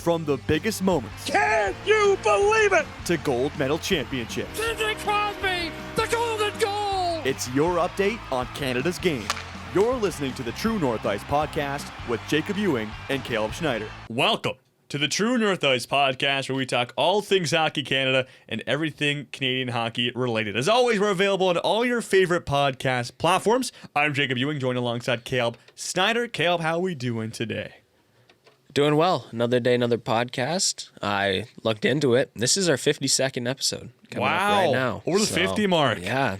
From the biggest moments Can you believe it? to gold medal championships, Sidney Crosby, the golden goal! it's your update on Canada's game. You're listening to the True North Ice podcast with Jacob Ewing and Caleb Schneider. Welcome to the True North Ice podcast, where we talk all things Hockey Canada and everything Canadian hockey related. As always, we're available on all your favorite podcast platforms. I'm Jacob Ewing, joined alongside Caleb Schneider. Caleb, how are we doing today? Doing well. Another day, another podcast. I looked into it. This is our 52nd episode coming up right now. Over the 50 mark. Yeah.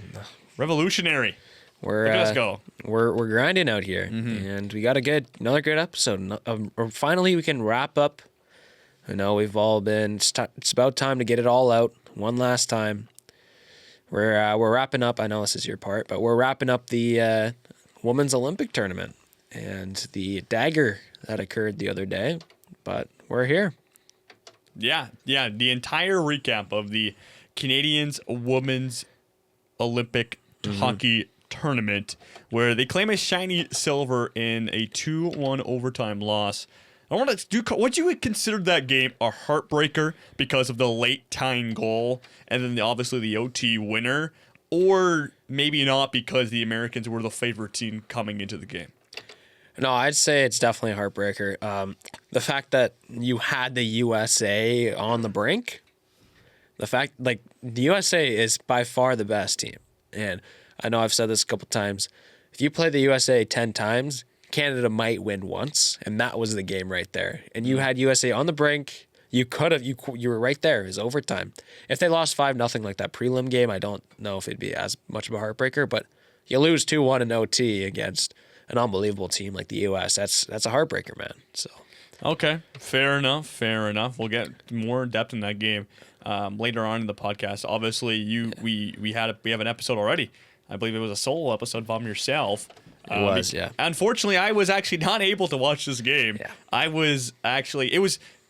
Revolutionary. We're, Look at us go. We're grinding out here, and we got another great episode. Finally, we can wrap up. I know we've all been. It's about time to get it all out one last time. We're wrapping up. I know this is your part, but we're wrapping up the Women's Olympic tournament and the dagger that occurred the other day. But we're here. Yeah. The entire recap of the Canadians Women's Olympic Hockey Tournament, where they claim a shiny silver in a 2-1 overtime loss. I want to do. Would you consider that game a heartbreaker because of the late tying goal and then obviously the OT winner, or maybe not because the Americans were the favorite team coming into the game? No, I'd say it's definitely a heartbreaker. The fact that you had the USA on the brink, the USA is by far the best team. And I know I've said this a couple times. If you play the USA 10 times, Canada might win once, and that was the game right there. And you had USA on the brink. You were right there. It was overtime. If they lost 5-0 like that prelim game, I don't know if it'd be as much of a heartbreaker, but you lose 2-1 in OT against an unbelievable team like the US. That's a heartbreaker, man. So okay, fair enough. We'll get more in depth in that game later on in the podcast. Obviously, we have an episode already. I believe it was a solo episode from yourself. It was, yeah. Unfortunately, I was actually not able to watch this game. Yeah.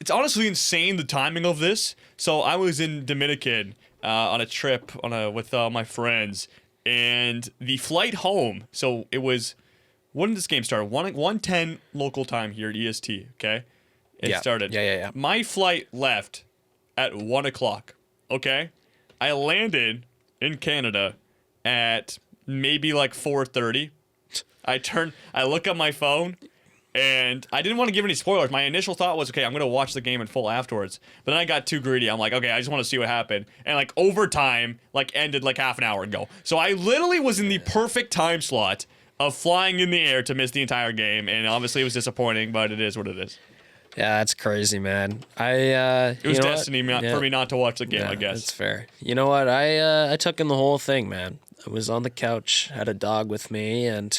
It's honestly insane, the timing of this. So I was in Dominican on a trip with my friends, and the flight home. So it was. When did this game start? 1:10 local time here at EST, okay? It started. Yeah. My flight left at 1 o'clock, okay? I landed in Canada at maybe like 4:30. I look at my phone, and I didn't want to give any spoilers. My initial thought was, okay, I'm going to watch the game in full afterwards. But then I got too greedy. I'm like, okay, I just want to see what happened. And like overtime ended like half an hour ago. So I literally was in the perfect time slot of flying in the air to miss the entire game, and obviously it was disappointing, but it is what it is. yeah, that's crazy, man. It was destiny for me not to watch the game, Yeah, I guess. That's fair. You know what? I took in the whole thing, man. I was on the couch, had a dog with me, and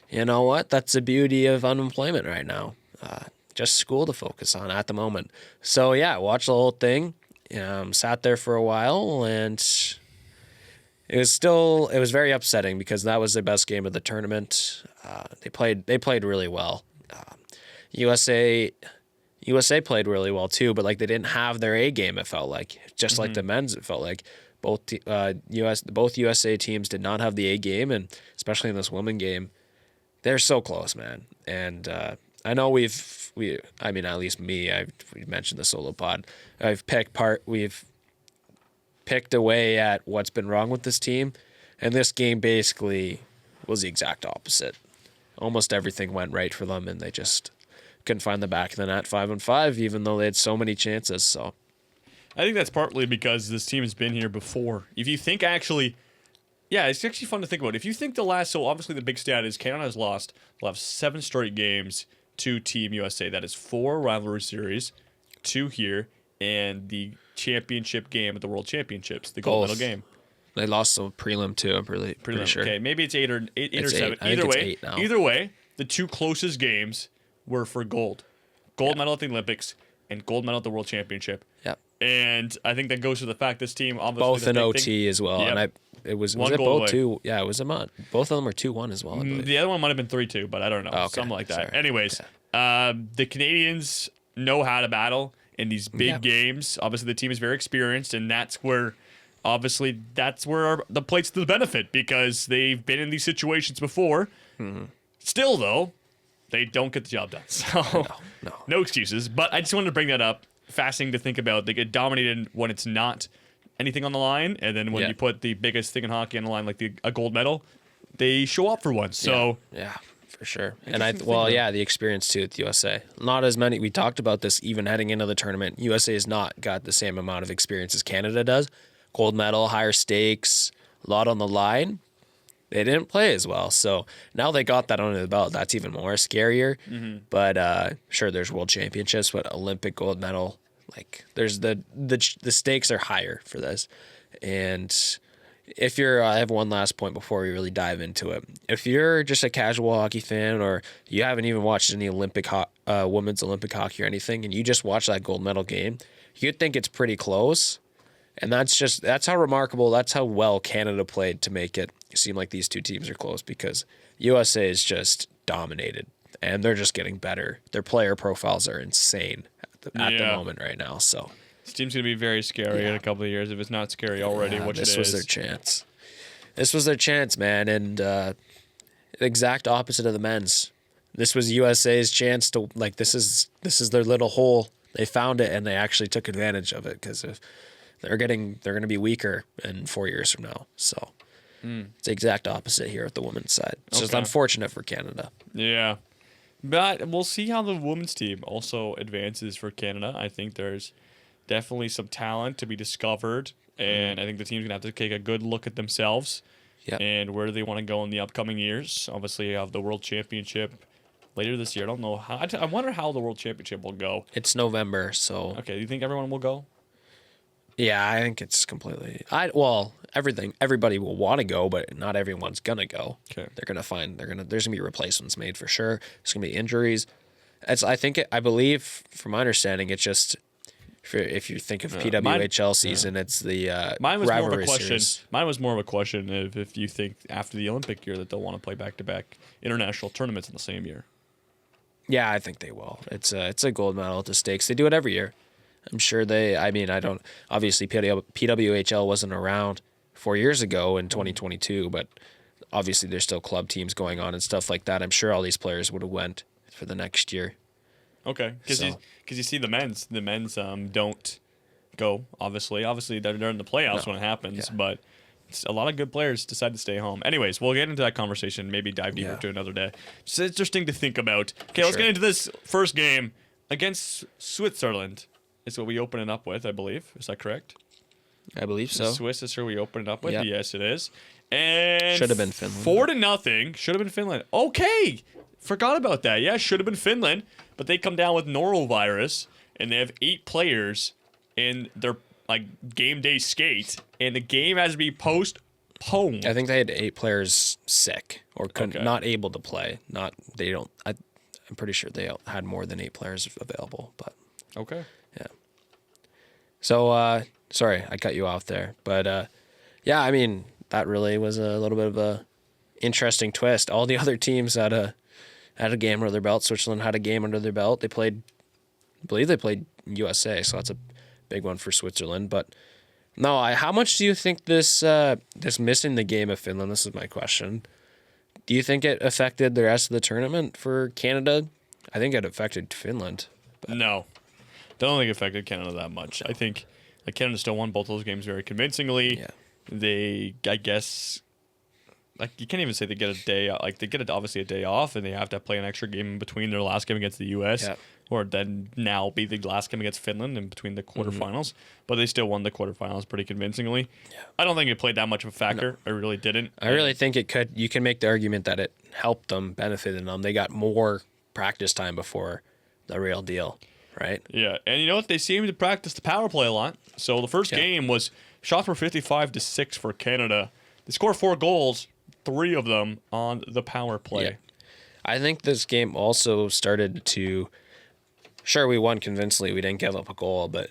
you know what? That's the beauty of unemployment right now. Just school to focus on at the moment. So yeah, watched the whole thing. Sat there for a while, and it was very upsetting because that was the best game of the tournament. They played really well. USA played really well too, but like they didn't have their A game. It felt like just like the men's. It felt like both USA teams did not have the A game, and especially in this women game, they're so close, man. And I know at least me, we mentioned the solo pod. We've picked away at what's been wrong with this team, and this game basically was the exact opposite. Almost everything went right for them, and they just couldn't find the back of the net 5-on-5, even though they had so many chances. So I think that's partly because this team has been here before. If you think it's actually fun to think about. If you think so obviously the big stat is Canada has lost 7 straight games to Team USA. That is 4 rivalry series, 2 here, and the championship game at the World Championships, the gold medal game. They lost the prelim too. I'm pretty sure. Okay, maybe it's 8 or 7. I think it's 8 now. Either way, the 2 closest games were for gold medal at the Olympics and gold medal at the World Championship. Yep. And I think that goes to the fact this team obviously both in OT as well. Yep. And it was One it goal both away. 2? Yeah, it was a month. Both of them are 2-1 as well, I believe. The other one might have been 3-2, but I don't know. Oh, okay. Something like that. Sorry. Anyways, the Canadians know how to battle in these big games. Obviously, the team is very experienced, and that's where the plate's to the benefit, because they've been in these situations before. Still, though, They don't get the job done. So no excuses. But I just wanted to bring that up. Fascinating to think about. They get dominated when it's not anything on the line, and then when you put the biggest thing in hockey on the line, like a gold medal, they show up for once. So yeah, for sure. And the experience too with USA. Not as many. We talked about this even heading into the tournament. USA has not got the same amount of experience as Canada does. Gold medal, higher stakes, a lot on the line. They didn't play as well. So now they got that under the belt. That's even more scarier. But sure, there's world championships, but Olympic gold medal, like there's the stakes are higher for this. And if you're, I have one last point before we really dive into it. If you're just a casual hockey fan, or you haven't even watched any women's Olympic hockey or anything, and you just watch that gold medal game, you'd think it's pretty close. And that's how remarkable, that's how well Canada played to make it seem like these two teams are close, because USA is just dominated and they're just getting better. Their player profiles are insane at the moment right now. So this team's going to be very scary in a couple of years if it's not scary already, which it is. This was their chance. This was their chance, man. And the exact opposite of the men's. This was USA's chance to, like, this is their little hole. They found it and they actually took advantage of it, because if they're going to be weaker in 4 years from now. So it's the exact opposite here at the women's side. It's just unfortunate for Canada. Yeah. But we'll see how the women's team also advances for Canada. I think there's definitely some talent to be discovered, and I think the team's going to have to take a good look at themselves and where they want to go in the upcoming years. Obviously, you have the World Championship later this year. I don't know how. I wonder how the World Championship will go. It's November, so. Okay, do you think everyone will go? Yeah, I think it's completely. Everybody will want to go, but not everyone's gonna go. Okay. There's gonna be replacements made for sure. There's gonna be injuries. I believe, from my understanding, it's just if you think of PWHL season, it's the mine was rivalry more of a question. series. Mine was more of a question of if you think after the Olympic year that they'll want to play back-to-back international tournaments in the same year. Yeah, I think they will. It's a gold medal at the stakes. They do it every year. I'm sure obviously PWHL wasn't around 4 years ago in 2022, but obviously there's still club teams going on and stuff like that. I'm sure all these players would have went for the next year. Okay, because you see the men's don't go, obviously they're in the playoffs when it happens, but it's a lot of good players decide to stay home. Anyways, we'll get into that conversation, maybe dive deeper to another day. It's interesting to think about. Okay, let's get into this first game against Switzerland. Is what we open it up with, I believe. Is that correct? I believe so. The Swiss is who we open it up with. Yep. Yes, it is. And should have been Finland. 4-0. Should have been Finland. Okay, forgot about that. Yeah, should have been Finland, but they come down with norovirus, and they have 8 players in their game day skate, and the game has to be postponed. I think they had 8 players sick or not able to play. I'm pretty sure they had more than 8 players available, but okay. Yeah. So, sorry, I cut you off there. But, I mean, that really was a little bit of a interesting twist. All the other teams had a game under their belt. Switzerland had a game under their belt. I believe they played USA, so that's a big one for Switzerland. But, no, how much do you think this missing the game of Finland, this is my question, do you think it affected the rest of the tournament for Canada? I think it affected Finland. But. No. I don't think it affected Canada that much. I think Canada still won both those games very convincingly. Yeah. They, I guess, you can't even say they get a day. They get obviously a day off, and they have to play an extra game in between their last game against the U.S. Or then now be the last game against Finland in between the quarterfinals. But they still won the quarterfinals pretty convincingly. Yeah. I don't think it played that much of a factor. No. I really didn't. I really think it could. You can make the argument that it helped them, benefited them. They got more practice time before the real deal. Right. Yeah, and you know what? They seem to practice the power play a lot. So the first game was shots were 55-6 for Canada. They scored 4 goals, 3 of them on the power play. Yeah. I think this game also started to. Sure, we won convincingly. We didn't give up a goal, but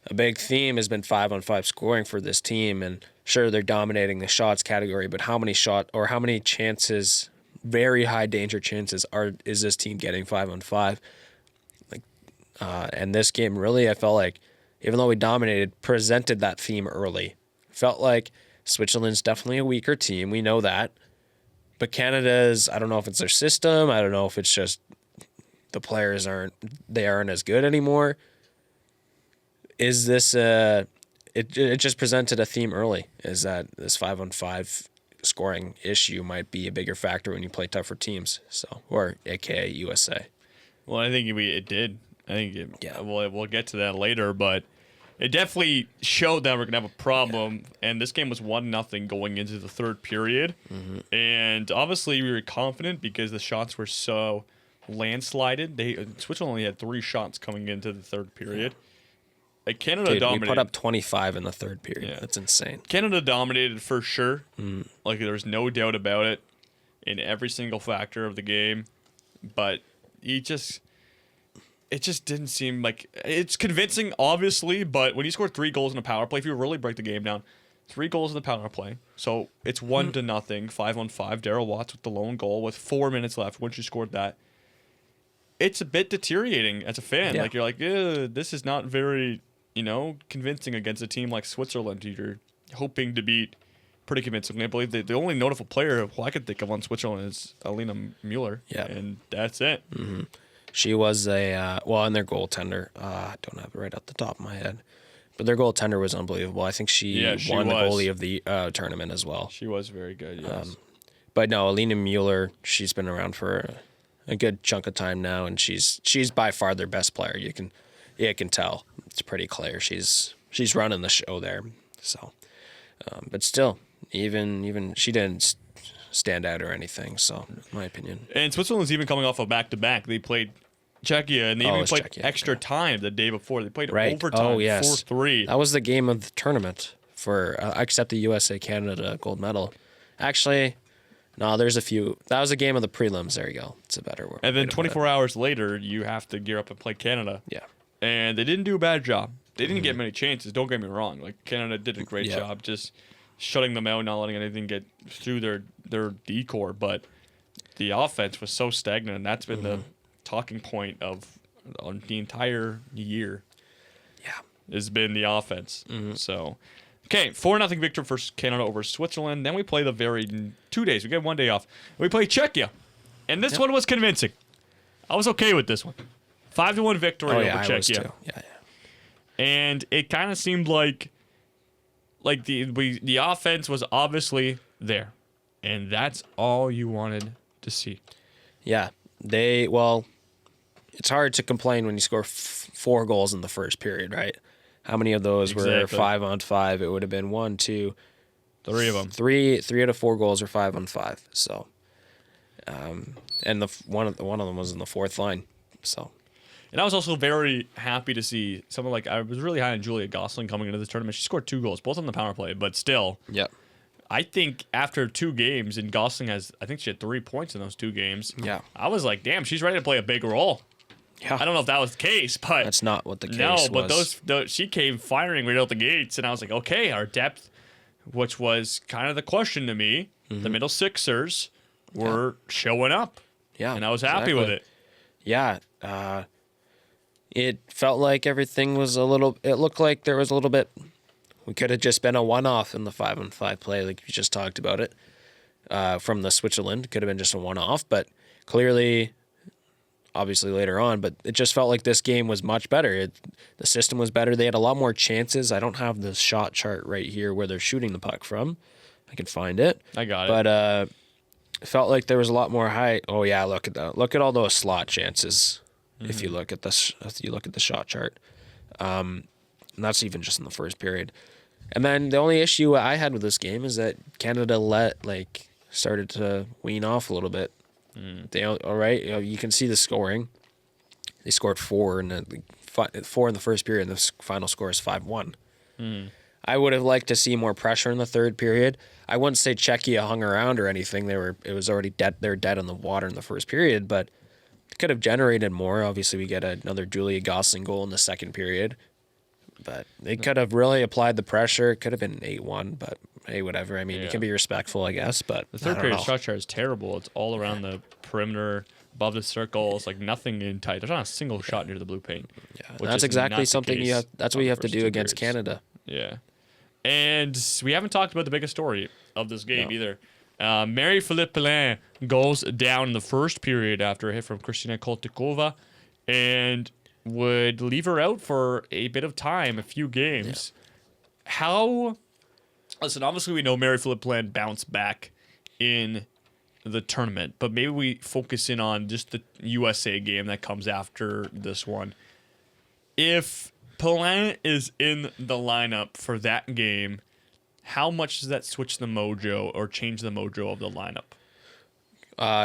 a big theme has been 5-on-5 scoring for this team. And sure, they're dominating the shots category, but how many chances, very high danger chances, is this team getting 5-on-5? And this game really, I felt like, even though we dominated, presented that theme early. Felt like Switzerland's definitely a weaker team. We know that. But Canada's, I don't know if it's their system. I don't know if it's just the players aren't as good anymore. Is this it just presented a theme early, is that this 5-on-5 scoring issue might be a bigger factor when you play tougher teams, so, or aka USA. Well, I think it did. I think we'll get to that later, but it definitely showed that we're gonna have a problem. Yeah. And this game was 1-0 going into the third period, and obviously we were confident because the shots were so landslided. Switzerland only had 3 shots coming into the third period. Yeah. Like Canada dominated. We put up 25 in the third period. Yeah. That's insane. Canada dominated for sure. Like there's no doubt about it in every single factor of the game. But it just didn't seem like it's convincing, obviously. But when you score 3 goals in a power play, if you really break the game down, 3 goals in the power play, so it's 1-0, 5-on-5. Darryl Watts with the lone goal with 4 minutes left. Once you scored that, it's a bit deteriorating as a fan. Yeah. Like you're like, this is not very, convincing against a team like Switzerland. You're hoping to beat pretty convincingly. I believe the only notable player who I could think of on Switzerland is Alina Mueller. Yeah, and that's it. Mm-hmm. She was and their goaltender. I don't have it right off the top of my head, but their goaltender was unbelievable. I think she won the goalie of the tournament as well. She was very good. Yes, but no, Alina Mueller. She's been around for a good chunk of time now, and she's by far their best player. You can tell. It's pretty clear. She's running the show there. So, but still, even she didn't stand out or anything. So, in my opinion. And Switzerland's even coming off a back-to-back. They played Czechia, and they even played extra time the day before. They played overtime 4-3. That was the game of the tournament for except the USA-Canada gold medal. Actually, no, there's a few. That was a game of the prelims. There you go. It's a better word. And then 24 hours later, you have to gear up and play Canada. Yeah. And they didn't do a bad job. They didn't get many chances. Don't get me wrong. Like Canada did a great job just shutting them out, not letting anything get through their decor. But the offense was so stagnant, and that's been the talking point of the entire year. Yeah. Has been the offense. So, okay, 4-0 victory for Canada over Switzerland. Then we play 2 days. We get 1 day off. We play Czechia. And this one was convincing. I was okay with this one. 5-1 victory over Czechia. I was too. Yeah. And it kind of seemed like the offense was obviously there. And that's all you wanted to see. Yeah. It's hard to complain when you score 4 goals in the first period, right? How many of those were 5-on-5? It would have been 1, 2, 3 of them. 3 out of 4 goals are 5-on-5. So, and one of them was in the fourth line. So, and I was also very happy to see someone like I was really high on Julia Gosling coming into this tournament. She scored 2 goals, both on the power play, but still. Yep. I think after 2 games, and Gosling I think she had 3 points in those 2 games. Yeah. I was like, damn, she's ready to play a big role. Yeah. I don't know if that was the case, but that's not what the case was. No, but she came firing right out the gates, and I was like, okay, our depth, which was kind of the question to me, the middle sixers were showing up. Yeah. And I was happy with it. Yeah. It felt like everything was it looked like there was a little bit, we could have just been a one-off in the 5-on-5 play, like you just talked about it, from the Switzerland. Could have been just a one-off, but clearly, obviously later on, but it just felt like this game was much better. The system was better. They had a lot more chances. I don't have the shot chart right here where they're shooting the puck from. I can find it. I got it. But it felt like there was a lot more high. Oh yeah, look at that. Look at all those slot chances. If you look at the shot chart, and that's even just in the first period. And then the only issue I had with this game is that Canada started to wean off a little bit. They all right. You can see the scoring. They scored 4 in the first period, and the final score is 5-1. I would have liked to see more pressure in the third period. I wouldn't say Czechia hung around or anything. It was already dead. They're dead in the water in the first period, but it could have generated more. Obviously, we get another Julia Gosling goal in the second period, but they could have really applied the pressure. It could have been 8-1, but hey, whatever. I mean, you can be respectful, I guess. But the third period shot chart is terrible. It's all around the perimeter, above the circle. It's like nothing in tight. There's not a single shot near the blue paint. Yeah, that's exactly something you have. That's what you have to do against Canada. Yeah, and we haven't talked about the biggest story of this game either. Marie-Philippe Poulin goes down in the first period after a hit from Kristina Koltikova and would leave her out for a bit of time, a few games. Listen, obviously we know Marie-Philippe Poulin bounced back in the tournament, but maybe we focus in on just the USA game that comes after this one. If Poulin is in the lineup for that game, how much does that switch the mojo or change the mojo of the lineup?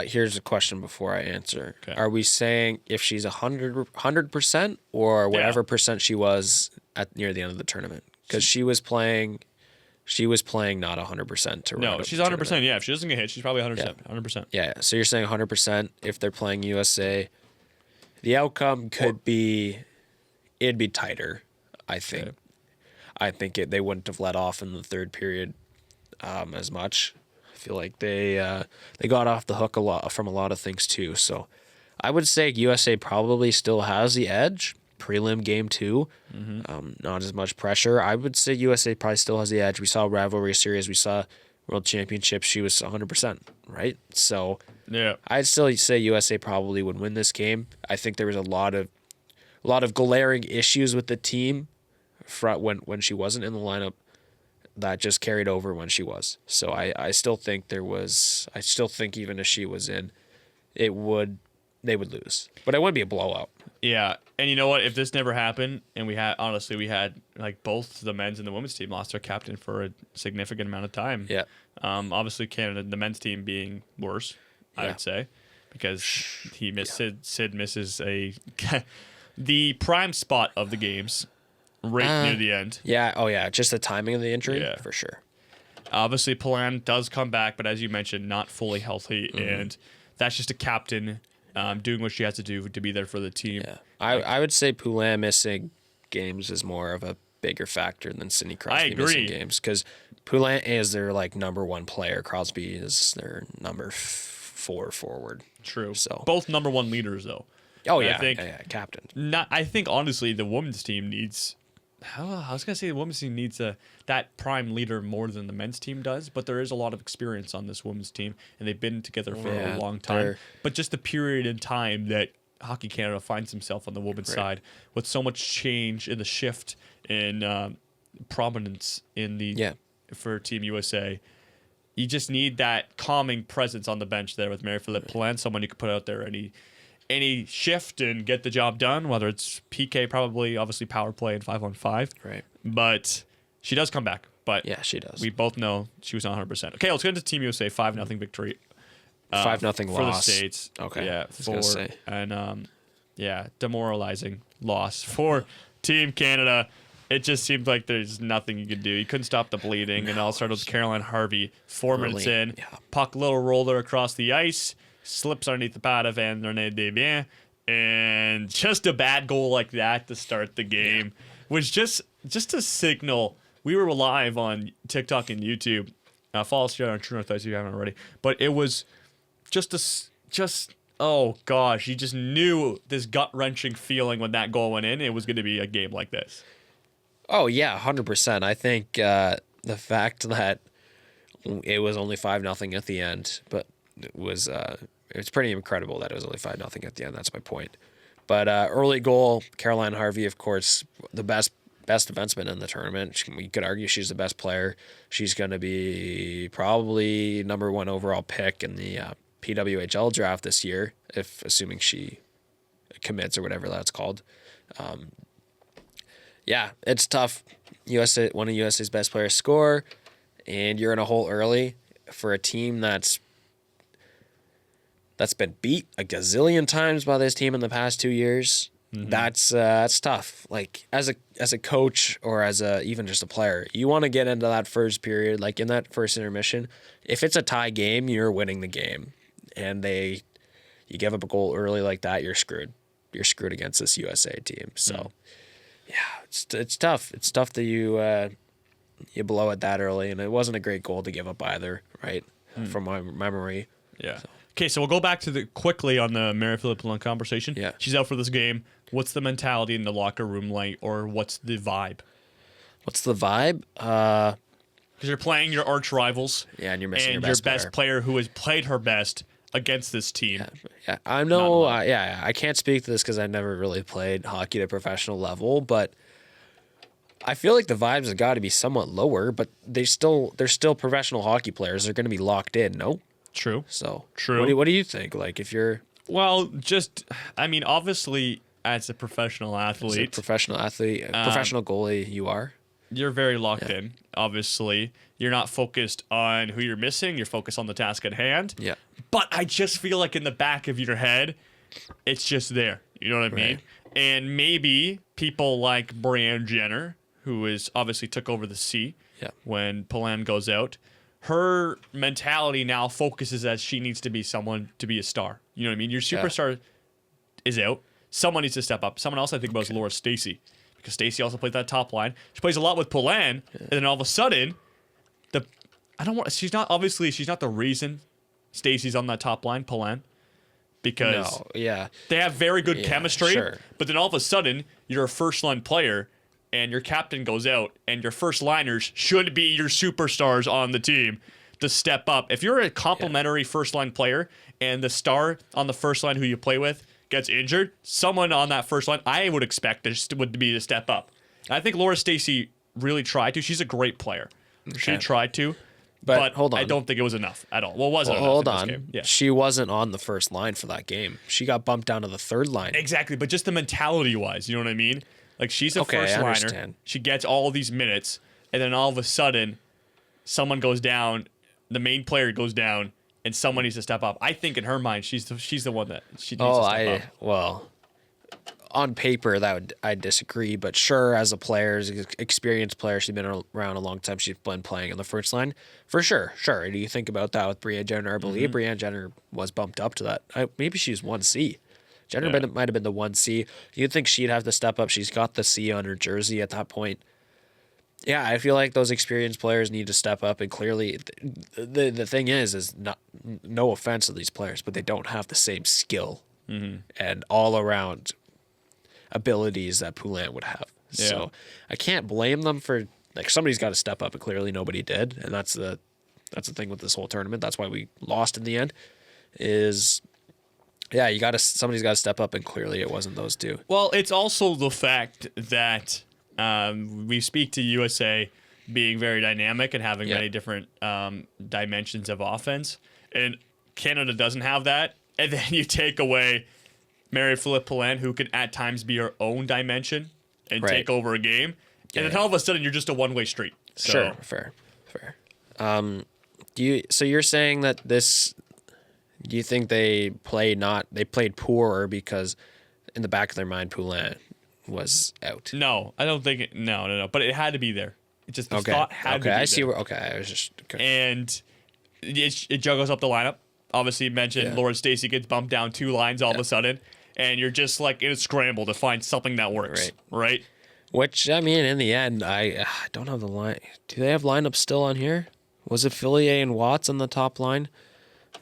Here's a question before I answer. Okay. Are we saying if she's 100% or whatever percent she was at near the end of the tournament? Because she was playing not 100% to No, round up she's the 100%. tournament. Yeah, if she doesn't get hit, she's probably 100%. 100%. Yeah. So you're saying 100% if they're playing USA. The outcome could be, it'd be tighter, I think. Okay. I think they wouldn't have let off in the third period as much. I feel like they got off the hook a lot from a lot of things too. So I would say USA probably still has the edge. Prelim game 2, not as much pressure. I would say USA probably still has the edge. We saw rivalry series. We saw World Championship. She was 100%, right? So Yeah. I'd still say USA probably would win this game. I think there was a lot of glaring issues with the team when she wasn't in the lineup that just carried over when she was. So I still think even if she was in, they would lose. But it wouldn't be a blowout. Yeah, and you know what? If this never happened, and we had like both the men's and the women's team lost their captain for a significant amount of time. Yeah. Obviously, Canada, the men's team being worse, I would say, because he missed Sid misses the prime spot of the games right near the end. Yeah. Oh yeah. Just the timing of the injury. Yeah. For sure. Obviously, Poulin does come back, but as you mentioned, not fully healthy, and that's just a captain doing what she has to do to be there for the team. Yeah. I would say Poulin missing games is more of a bigger factor than Sidney Crosby missing games because Poulin is their number 1 player. Crosby is their number 4 forward. True. So both number 1 leaders, though. Oh And yeah, I think captain. I think honestly, the women's team needs. I was gonna say the women's team needs that prime leader more than the men's team does, but there is a lot of experience on this women's team, and they've been together for a long time. But just the period in time that Hockey Canada finds himself on the women's side, with so much change in the shift in prominence in the for Team USA, you just need that calming presence on the bench there with Marie-Philippe Poulin, someone you could put out there any shift and get the job done, whether it's PK, probably, obviously power play and 5-on-5. Right. But she does come back. But Yeah, she does. we both know she was not 100%. Okay, let's get into Team USA 5-0 victory. 5-0 for loss the States. Okay. Yeah, I was gonna say. and demoralizing loss for Team Canada. It just seemed like there's nothing you could do. You couldn't stop the bleeding, and it all started with Caroline Harvey. 4 minutes in, puck little roller across the ice, slips underneath the pad of Van Desbiens, and just a bad goal like that to start the game was just a signal. We were live on TikTok and YouTube. Follow us here on True North Ice if you haven't already. But it was oh gosh, you just knew this gut-wrenching feeling when that goal went in. It was going to be a game like this. Oh yeah, 100%. I think the fact that it was only 5-0 at the end, but it's pretty incredible that it was only 5-0 at the end. That's my point. But early goal, Caroline Harvey, of course, the best defenseman in the tournament. We could argue she's the best player. She's going to be probably number 1 overall pick in the PWHL draft this year, assuming she commits or whatever that's called. Yeah, it's tough. One of USA's best players score, and you're in a hole early for a team that's been beat a gazillion times by this team in the past 2 years. Mm-hmm. That's tough. Like as a coach or even just a player, you want to get into that first period, like in that first intermission. If it's a tie game, you're winning the game, and you give up a goal early like that, you're screwed. You're screwed against this USA team. So. Yeah, it's tough. It's tough that you blow it that early, and it wasn't a great goal to give up either, right? From my memory. Yeah. So. Okay, so we'll go back to quickly on the Marie-Philippe Poulin conversation. Yeah. She's out for this game. What's the mentality in the locker room like, or what's the vibe? What's the vibe? because you're playing your arch rivals. Yeah, and you're missing and your best best player who has played her best against this team. Yeah, I know. I can't speak to this because I never really played hockey at a professional level, but I feel like the vibes have got to be somewhat lower. But they're still professional hockey players. They're going to be locked in, no? True. So True. What do you think? Like if you're Obviously, as a professional athlete, professional goalie, you are. you're very locked in. Obviously, you're not focused on who you're missing. You're focused on the task at hand. Yeah. But I just feel like in the back of your head, it's just there. You know what I mean? Right. And maybe people like Brianne Jenner, who is obviously took over the C when Polan goes out, her mentality now focuses as she needs to be someone to be a star. You know what I mean? Your superstar is out. Someone needs to step up. Someone else I think about is Laura Stacey, because Stacey also plays that top line. She plays a lot with Polan, and then all of a sudden, she's not the reason Stacey's on that top line, Polan, because they have very good chemistry. Sure. But then all of a sudden, you're a first line player, and your captain goes out, and your first liners should be your superstars on the team to step up. If you're a complimentary first line player, and the star on the first line who you play with gets injured, someone on that first line, I would expect would be to step up. I think Laura Stacey really tried to. She's a great player. She tried to, but hold on. I don't think it was enough at all. Well, it wasn't enough Hold in this on. game. Yeah. She wasn't on the first line for that game. She got bumped down to the third line. Exactly, but just the mentality-wise, you know what I mean? Like, she's a first I liner. understand. She gets all these minutes, and then all of a sudden, someone goes down, the main player goes down, and someone needs to step up. I think in her mind, she's the one that she needs to step up. Well, on paper, I disagree, but sure, as a player, as an experienced player, she's been around a long time. She's been playing on the first line for sure. Sure. Do you think about that with Brianne Jenner? I believe Brianne Jenner was bumped up to that. Maybe she was 1C. Jenner might have been the 1C. You'd think she'd have to step up. She's got the C on her jersey at that point. Yeah, I feel like those experienced players need to step up, and clearly, the thing is not, no offense to these players, but they don't have the same skill and all around abilities that Poulin would have. Yeah. So I can't blame them for, like, somebody's got to step up, and clearly nobody did, and that's the thing with this whole tournament. That's why we lost in the end. Somebody's got to step up, and clearly it wasn't those two. Well, it's also the fact that we speak to USA being very dynamic and having many different dimensions of offense, and Canada doesn't have that. And then you take away Marie-Philippe Poulin, who can at times be her own dimension and take over a game, and then all of a sudden you're just a one-way street. So, Sure, fair. So you're saying that this? Do you think they played poorer because in the back of their mind Poulin was out? No, I don't think no. But it had to be there. It just the thought had to be there. I see where. Okay, I was just. Okay. And it juggles up the lineup. Obviously, you mentioned Laura Stacey gets bumped down 2 lines all of a sudden, and you're just like in a scramble to find something that works. Right? Which, I mean, in the end, I don't have the line. Do they have lineups still on here? Was it Fillier and Watts on the top line?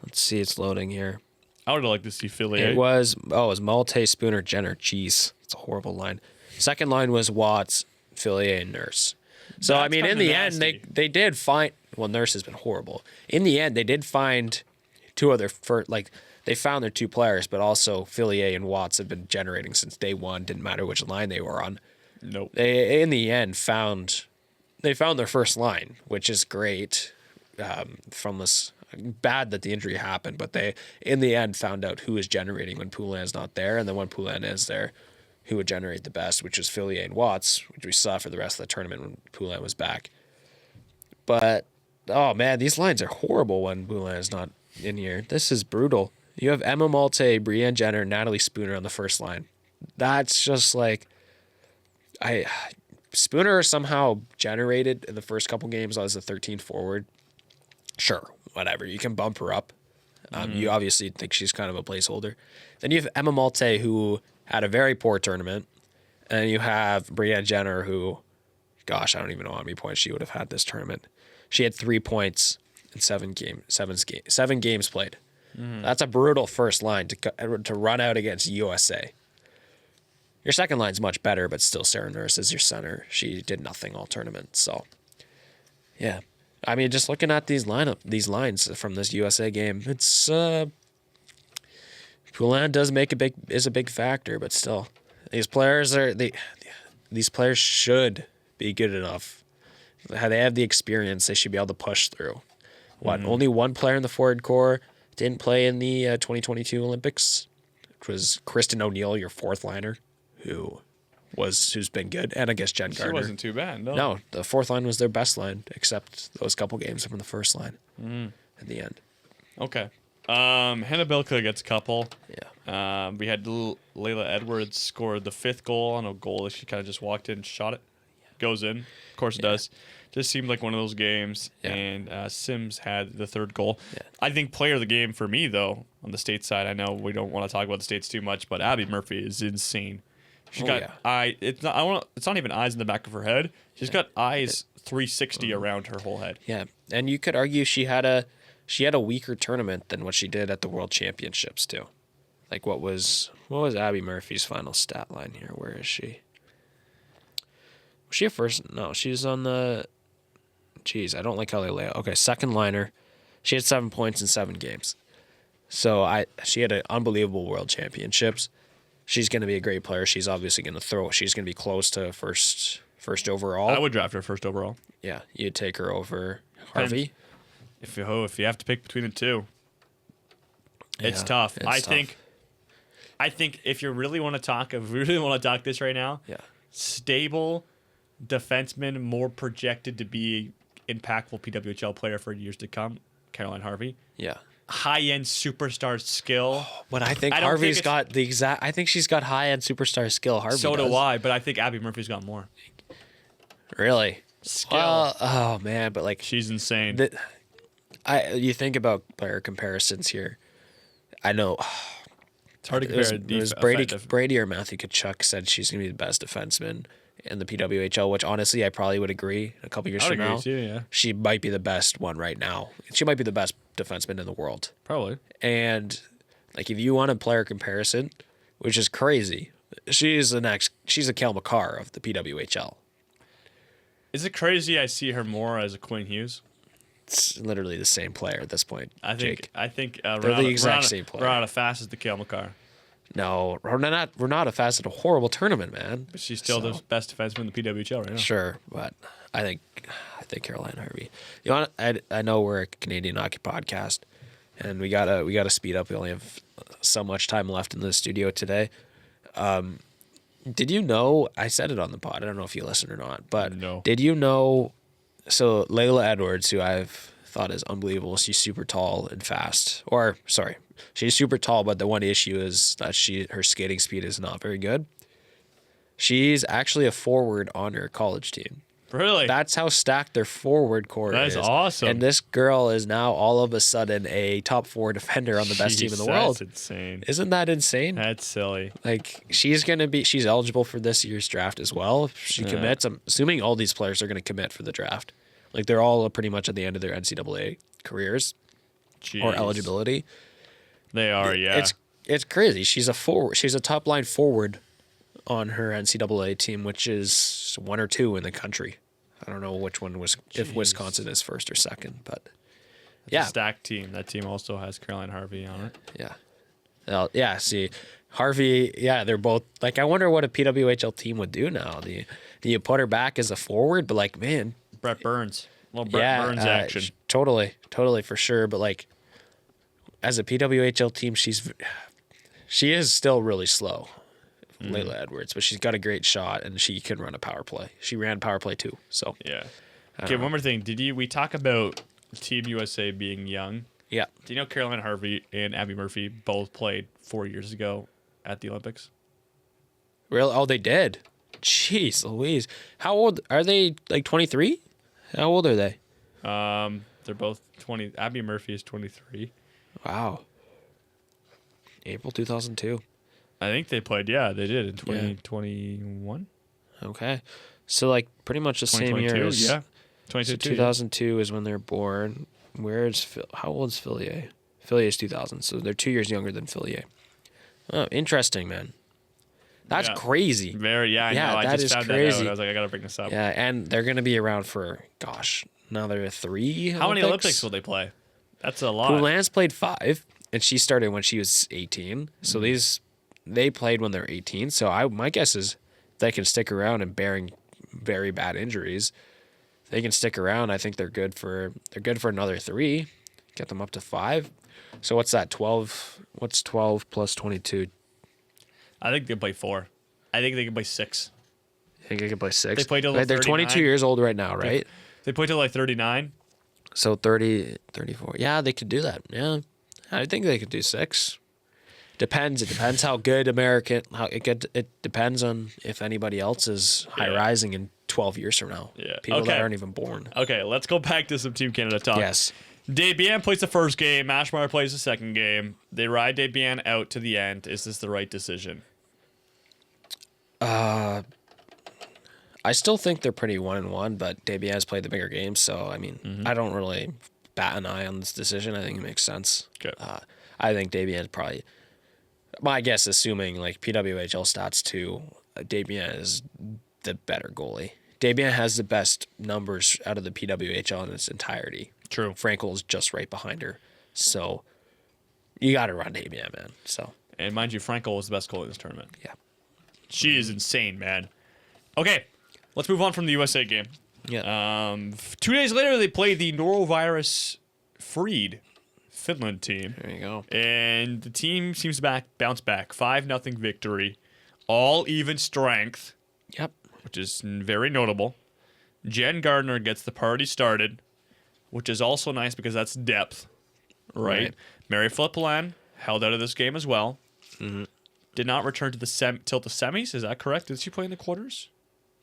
Let's see, it's loading here. I would like to see Fillier. It was Malte, Spooner, Jenner. Jeez, it's a horrible line. Second line was Watts, Fillier, and Nurse. So, That's I mean, in kinda the nasty. end, they did find... Well, Nurse has been horrible. In the end, they did find two other... They found their 2 players, but also Fillier and Watts have been generating since day one. Didn't matter which line they were on. Nope. They, in the end, found their first line, which is great from this... Bad that the injury happened, but they, in the end, found out who is generating when Poulin is not there, and then when Poulin is there, who would generate the best, which is Fillier and Watts, which we saw for the rest of the tournament when Poulin was back. But, oh man, these lines are horrible when Poulin is not in here. This is brutal. You have Emma Malte, Brianne Jenner, Natalie Spooner on the first line. That's just like... Spooner somehow generated in the first couple games as a 13 forward. Sure, whatever. You can bump her up. You obviously think she's kind of a placeholder. Then you have Emma Malte, who had a very poor tournament. And you have Brianne Jenner, who, gosh, I don't even know how many points she would have had this tournament. She had 3 points in 7 games played. That's a brutal first line to run out against USA. Your second line's much better, but still Sarah Nurse is your center. She did nothing all tournament. So, yeah. I mean, just looking at these lines from this USA game, it's Poulin is a big factor, but still, these players should be good enough. They have the experience; they should be able to push through. Only one player in the forward core didn't play in the 2022 Olympics, which was Kristen O'Neill, your fourth liner, who's been good, and I guess Jen Gardner. She wasn't too bad. No, the fourth line was their best line, except those couple games from the first line in the end. Okay. Hannah Bilka gets a couple. Yeah. We had Layla Edwards scored the 5th goal on a goal that she kind of just walked in and shot it. Goes in. Of course it does. Just seemed like one of those games. Yeah. And Sims had the 3rd goal. Yeah. I think player of the game for me, though, on the state side, I know we don't want to talk about the states too much, but Abby Murphy is insane. She's got it's not even eyes in the back of her head. She's got eyes 360 around her whole head. Yeah, and you could argue she had a weaker tournament than what she did at the World Championships too. Like what was Abby Murphy's final stat line here? Where is she? Was she a first? No, she's on the. Jeez, I don't like how they lay out. Okay, second liner. She had 7 points in 7 games. So she had an unbelievable World Championships. She's going to be a great player. She's obviously going to throw. She's going to be close to first overall. I would draft her 1st overall. Yeah, you'd take her over Harvey. If you have to pick between the two, it's Yeah, tough. it's I tough. think if you really want to talk, this right now, Yeah. stable defenseman, more projected to be impactful PWHL player for years to come, Caroline Harvey. Yeah. High-end superstar skill. But I think I don't Harvey's think got the exact. I think she's got high-end superstar skill. Harvey So does. do I, but I think Abby Murphy's got more Really? skill. Well, oh man, but like She's insane. you think about player comparisons here. I know It's hard to it was, compare. it was Brady or Matthew Tkachuk said she's gonna be the best defenseman in the PWHL, which honestly I probably would agree. A couple years I would from agree now, too, yeah. she might be the best one right now. She might be the best defenseman in the world. Probably. And like if you want a player comparison, which is crazy, she's a Kel McCarr of the PWHL. Is it crazy I see her more as a Quinn Hughes? It's literally the same player at this point. I think Jake. they're the exact same player. We're not as fast as the Kale McCarr, No, we're not a fast at a horrible tournament, man. but she's still the best defenseman in the PWHL right now. Sure, but I think Caroline Harvey. You know, I know we're a Canadian hockey podcast, and we gotta speed up. We only have so much time left in the studio today. Did you know? I said it on the pod. I don't know if you listened or not, but No. Did you know? So Layla Edwards, who I've thought is unbelievable, she's super tall and fast. Or sorry, she's super tall, but the one issue is that her skating speed is not very good. She's actually a forward on her college team. Really? That's how stacked their forward core That is. is awesome. And this girl is now all of a sudden a top 4 defender on the best team in the world. That's insane. Isn't that insane? That's silly. Like she's eligible for this year's draft as well. If she commits, I'm assuming all these players are going to commit for the draft. Like they're all pretty much at the end of their NCAA careers or Jeez. eligibility. They are, yeah. It's crazy. She's a forward. She's a top line forward on her NCAA team, which is 1 or 2 in the country. I don't know which one was if Wisconsin is first or second, but It's yeah, a stacked team. That team also has Caroline Harvey on it. yeah. Well, yeah, see, Harvey, yeah, they're both like. I wonder what a PWHL team would do now. Do you put her back as a forward? But like, man, Brett Burns. Well, Brett Burns action. Totally for sure. But like, as a PWHL team, she is still really slow, Layla Edwards, but she's got a great shot and she can run a power play. She ran power play too. So Yeah. Okay, one more thing. We talk about Team USA being young? yeah, Do you know Caroline Harvey and Abby Murphy both played 4 years ago at the Olympics? really. Oh, they did. Jeez, Louise, how old are they? Like 23? How old are they? They're both 20. Abby Murphy is 23. Wow. April 2002. I think they played. Yeah, they did in 2021. Okay. So like pretty much the same year 2022. as Yeah. So 2022. 2002 is when they're born. How old is Fillier? Fillier is 2000, so they're 2 years younger than Fillier. Oh, interesting, man. That's Yeah. crazy. Very, yeah, I Yeah, know. I that just is found that crazy. out. I was like, I gotta bring this up. Yeah, and they're going to be around for, another 3 How many Olympics will they play? That's a lot. Poulin's played 5, and she started when she was 18. So they played when they were 18. So my guess is they can stick around and bearing very bad injuries. They can stick around. I think they're good for another 3. Get them up to 5. So what's that? 12. What's 12 plus 22? I think they play 4. I think they can play 6. I think they can play 6. They play till They're 22 39. years old right now, right? They play till like 39. So 30, 34. Yeah, they could do that. Yeah. I think they could do 6. Depends. It depends how good it depends on if anybody else is high rising in 12 years from now. Yeah. People Okay. that aren't even born. Okay, let's go back to some Team Canada talk. Yes. Desbiens plays the first game. Ashmeyer plays the second game. They ride Desbiens out to the end. Is this the right decision? I still think they're pretty 1-1, but Desbiens has played the bigger game, so I mean, I don't really bat an eye on this decision. I think it makes sense. Okay. I think Desbiens is probably, my guess, assuming like PWHL stats too, Desbiens is the better goalie. Desbiens has the best numbers out of the PWHL in its entirety. True. Frankel is just right behind her, so you got to run Desbiens, man. So And mind you, Frankel was the best goalie in this tournament. yeah, She is insane, man. Okay, let's move on from the USA game. yeah. 2 days later, they played the norovirus-freed Finland team. There you go. And the team seems to bounce back. 5-0 victory. All even strength, Yep. which is very notable. Jen Gardner gets the party started, which is also nice because that's depth, right? Right. Mary Flippelan held out of this game as well. Did not return to the till the semis. Is that correct? Did she play in the quarters?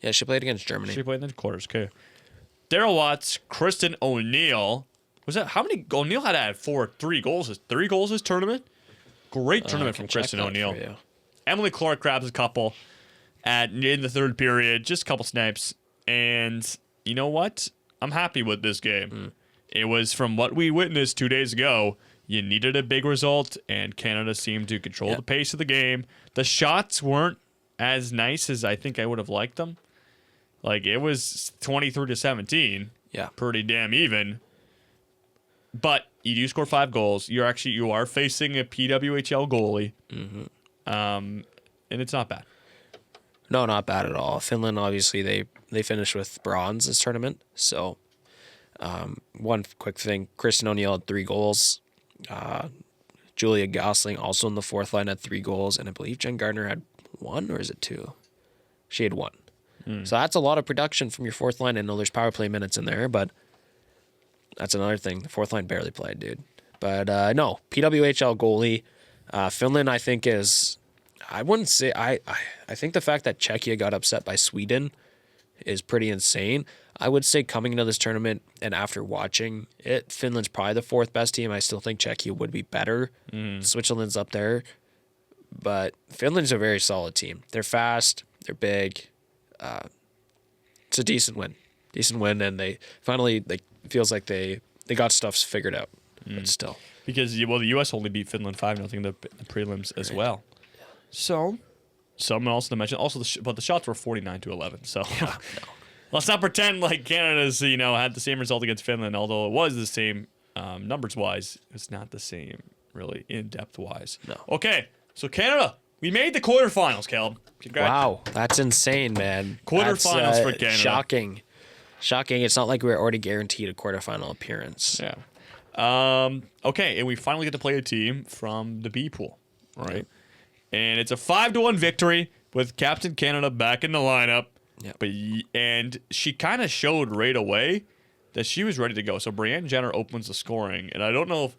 Yeah, she played against Germany. She played in the quarters. Okay. Daryl Watts, Kristen O'Neill. Was that how many? O'Neill had 3 goals. 3 goals this tournament. Great I tournament can from check Kristen that O'Neill. for you. Emily Clark grabs a couple in the third period, just a couple snipes. And you know what? I'm happy with this game. It was from what we witnessed 2 days ago. You needed a big result, and Canada seemed to control the pace of the game. The shots weren't as nice as I think I would have liked them. Like, it was 23-17. Yeah. Pretty damn even. But you do score 5 goals. You are facing a PWHL goalie. And it's not bad. No, not bad at all. Finland, obviously, they finished with bronze this tournament. So, one quick thing: Kristen O'Neill had 3 goals. Julia Gosling, also in the fourth line, had 3 goals, and I believe Jen Gardner had 1, or is it 2? She had 1. So that's a lot of production from your fourth line. I know there's power play minutes in there, but that's another thing. The fourth line barely played, dude. But no, PWHL goalie. Finland, I think, is. I wouldn't say I think the fact that Czechia got upset by Sweden is pretty insane. I would say coming into this tournament and after watching it, Finland's probably the 4th best team. I still think Czechia would be better. Switzerland's up there. But Finland's a very solid team. They're fast. They're big. It's a decent win. And they finally, feels like they got stuff figured out. But still. Because, the U.S. only beat Finland 5-0 in the prelims as well. So, something else to mention. Also, but the shots were 49-11. So, let's not pretend like Canada's, had the same result against Finland, although it was the same numbers-wise. It's not the same, really, in-depth-wise. No. Okay, so Canada, we made the quarterfinals, Caleb. Congrats. Wow, that's insane, man. Quarterfinals That's, for Canada. Shocking. It's not like we were already guaranteed a quarterfinal appearance. Yeah. Okay, and we finally get to play a team from the B pool, right? And it's a 5-1 victory with Captain Canada back in the lineup. Yep. And she kind of showed right away that she was ready to go. So Brianne Jenner opens the scoring, and I don't know if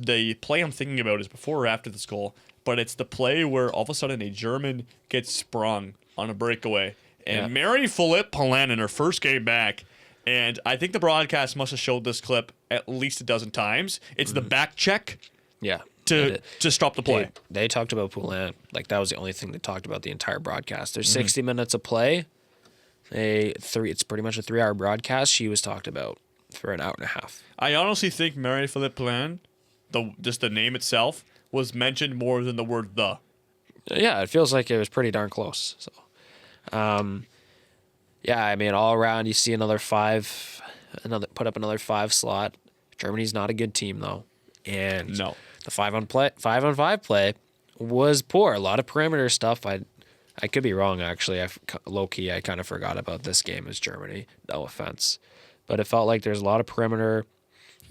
the play I'm thinking about is before or after this goal, but it's the play where all of a sudden a German gets sprung on a breakaway. And Mary Philippe Poulin in her first game back, and I think the broadcast must have showed this clip at least a dozen times. It's the back check Yeah. to stop the play. They talked about Poulin. Like, that was the only thing they talked about the entire broadcast. There's 60 minutes of play. It's pretty much a 3-hour broadcast. She was talked about for an hour and a half. I honestly think Mary Philippe Poulin, just the name itself, was mentioned more than the word "the." Yeah, it feels like it was pretty darn close. So, yeah, I mean, all around, you see another 5 slot. Germany's not a good team though, and No. the 5-on-5 play was poor. A lot of perimeter stuff. I could be wrong actually. Low key, I kind of forgot about this game as Germany. No offense, but it felt like there's a lot of perimeter.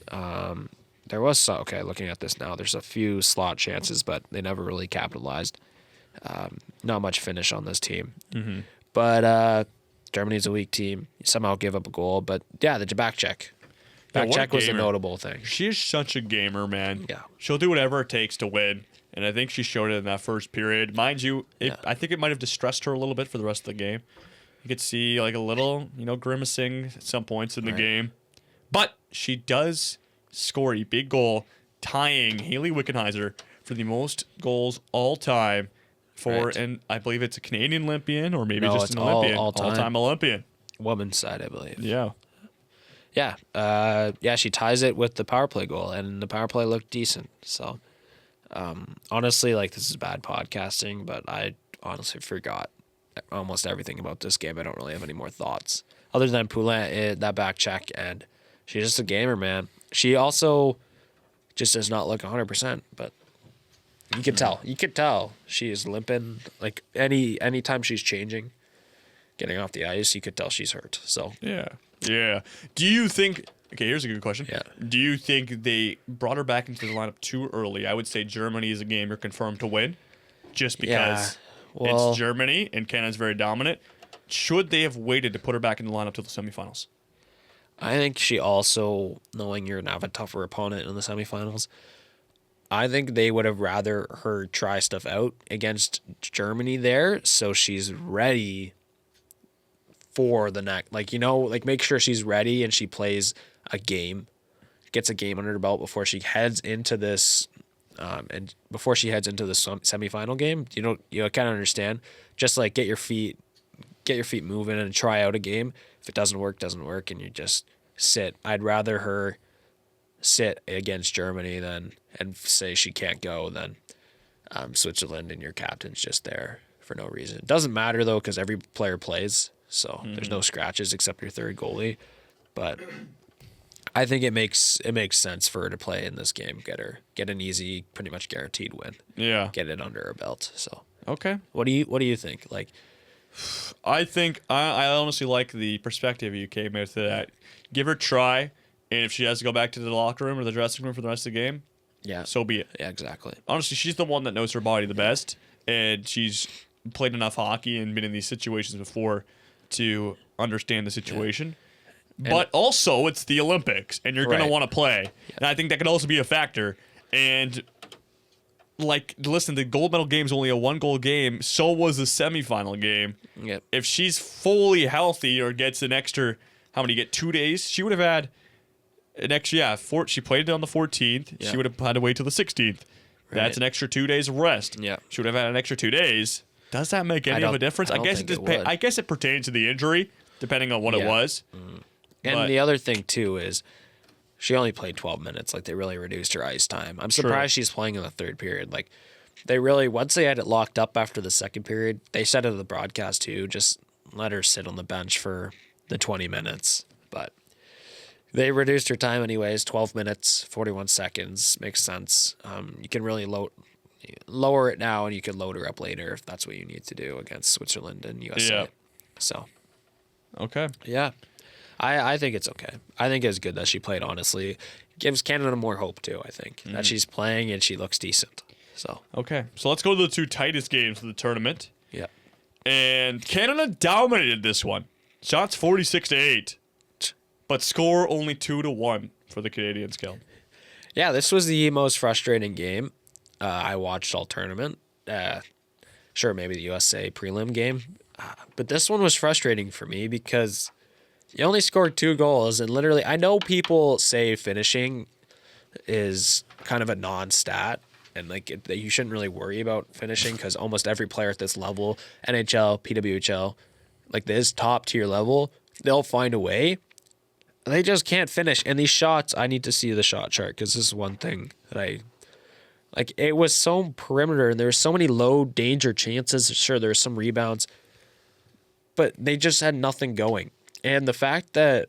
There was looking at this now, there's a few slot chances, but they never really capitalized. Not much finish on this team. Mm-hmm. But Germany's a weak team. You somehow give up a goal. But yeah, the back check. Back check was a notable thing. She is such a gamer, man. Yeah. She'll do whatever it takes to win. And I think she showed it in that first period. Mind you, I think it might have distressed her a little bit for the rest of the game. You could see like a little, grimacing at some points in the game. But she does score a big goal, tying Haley Wickenheiser for the most goals all time and I believe it's a Canadian Olympian or maybe just an Olympian. All-time Olympian. Women's side, I believe. Yeah. Yeah. She ties it with the power play goal, and the power play looked decent. So, honestly, this is bad podcasting, but I honestly forgot almost everything about this game. I don't really have any more thoughts other than Poulin, that back check, and she's just a gamer, man. She also just does not look 100%, but you could tell. You could tell she is limping. Like anytime she's changing, getting off the ice, you could tell she's hurt. So yeah. Do you think? Okay, here's a good question. Yeah. Do you think they brought her back into the lineup too early? I would say Germany is a game you're confirmed to win, just because it's Germany and Canada's very dominant. Should they have waited to put her back in the lineup till the semifinals? I think she also, knowing you're gonna have a tougher opponent in the semifinals, I think they would have rather her try stuff out against Germany there, so she's ready for the next. Make sure she's ready and she plays a game, gets a game under her belt before she heads into this, and before she heads into the semifinal game. You kind of understand. Just get your feet moving and try out a game. If it doesn't work, and you just sit. I'd rather her sit against Germany and say she can't go than Switzerland and your captain's just there for no reason. It doesn't matter though, because every player plays, so there's no scratches except your third goalie. But I think it makes sense for her to play in this game. Get an easy, pretty much guaranteed win. Yeah. Get it under her belt. So okay. What do you think? I think I honestly like the perspective you came with that. Give her a try, and if she has to go back to the locker room or the dressing room for the rest of the game, so be it. Yeah, exactly. Honestly, she's the one that knows her body the best, and she's played enough hockey and been in these situations before to understand the situation. Yeah. But also, it's the Olympics, and you're going to want to play. Yeah. And I think that could also be a factor. And listen, the gold medal game's only a 1-goal game. So was the semifinal game. Yep. If she's fully healthy or gets an extra, how many get 2 days? She would have had an extra. She played it on the 14th. Yeah. She would have had to wait till the 16th. Right. That's an extra 2 days of rest. Yeah. She would have had an extra 2 days. Does that make any of a difference? I guess it pertains to the injury, depending on what it was. Mm. And the other thing too is, she only played 12 minutes. They really reduced her ice time. I'm surprised she's playing in the third period. They really, once they had it locked up after the second period, they said it in the broadcast too, just let her sit on the bench for the 20 minutes. But they reduced her time anyways, 12 minutes, 41 seconds. Makes sense. You can really lower it now, and you can load her up later if that's what you need to do against Switzerland and USA. Yeah. So. Okay. Yeah. I think it's okay. I think it's good that she played, honestly. Gives Canada more hope, too, I think. That she's playing and she looks decent. So. Okay. So let's go to the two tightest games of the tournament. Yeah. And Canada dominated this one. Shots 46-8. But score only 2-1 for the Canadians, Kel. Yeah, this was the most frustrating game I watched all tournament. Sure, maybe the USA prelim game. But this one was frustrating for me because you only scored 2 goals, and literally, I know people say finishing is kind of a non-stat, and that you shouldn't really worry about finishing because almost every player at this level, NHL, PWHL, this top tier level, they'll find a way. They just can't finish. And these shots, I need to see the shot chart because this is one thing that Like, it was so perimeter, and there were so many low danger chances. Sure, there were some rebounds, but they just had nothing going. And the fact that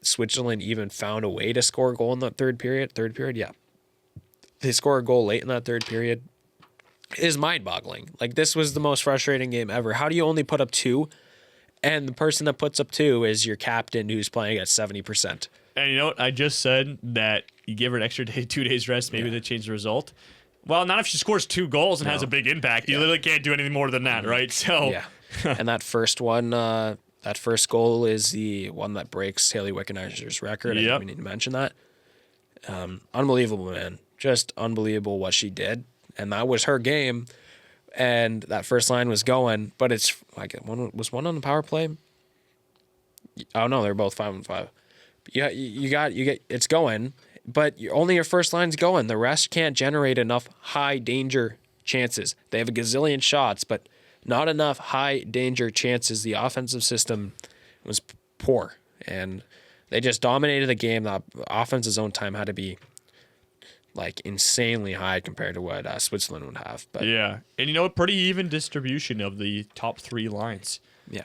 Switzerland even found a way to score a goal in that third period, yeah. They score a goal late in that third period is mind-boggling. Like, this was the most frustrating game ever. How do you only put up 2? And the person that puts up 2 is your captain who's playing at 70%. And you know what? I just said that you give her an extra day, 2 days rest, maybe they change the result. Well, not if she scores 2 goals and has a big impact. You literally can't do anything more than that, right? So Yeah. And that first one, that first goal is the one that breaks Haley Wickenheiser's record. I think we need to mention that. Unbelievable, man. Just unbelievable what she did. And that was her game. And that first line was going, but it's like was one on the power play? Oh no, they're both 5-on-5. Yeah, you get it's going, but only your first line's going. The rest can't generate enough high danger chances. They have a gazillion shots, but not enough high danger chances. The offensive system was poor, and they just dominated the game. The offense's own time had to be like insanely high compared to what Switzerland would have. But yeah, and you know, a pretty even distribution of the top 3 lines. Yeah,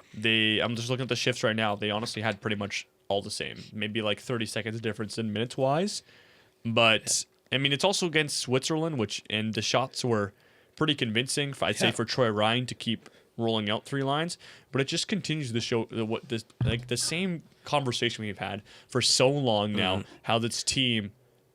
I'm just looking at the shifts right now. They honestly had pretty much all the same, maybe like 30 seconds difference in minutes wise. But I mean, it's also against Switzerland, and the shots were pretty convincing. I'd say for Troy Ryan to keep rolling out 3 lines, but it just continues to show what this like the same conversation we've had for so long now. How this team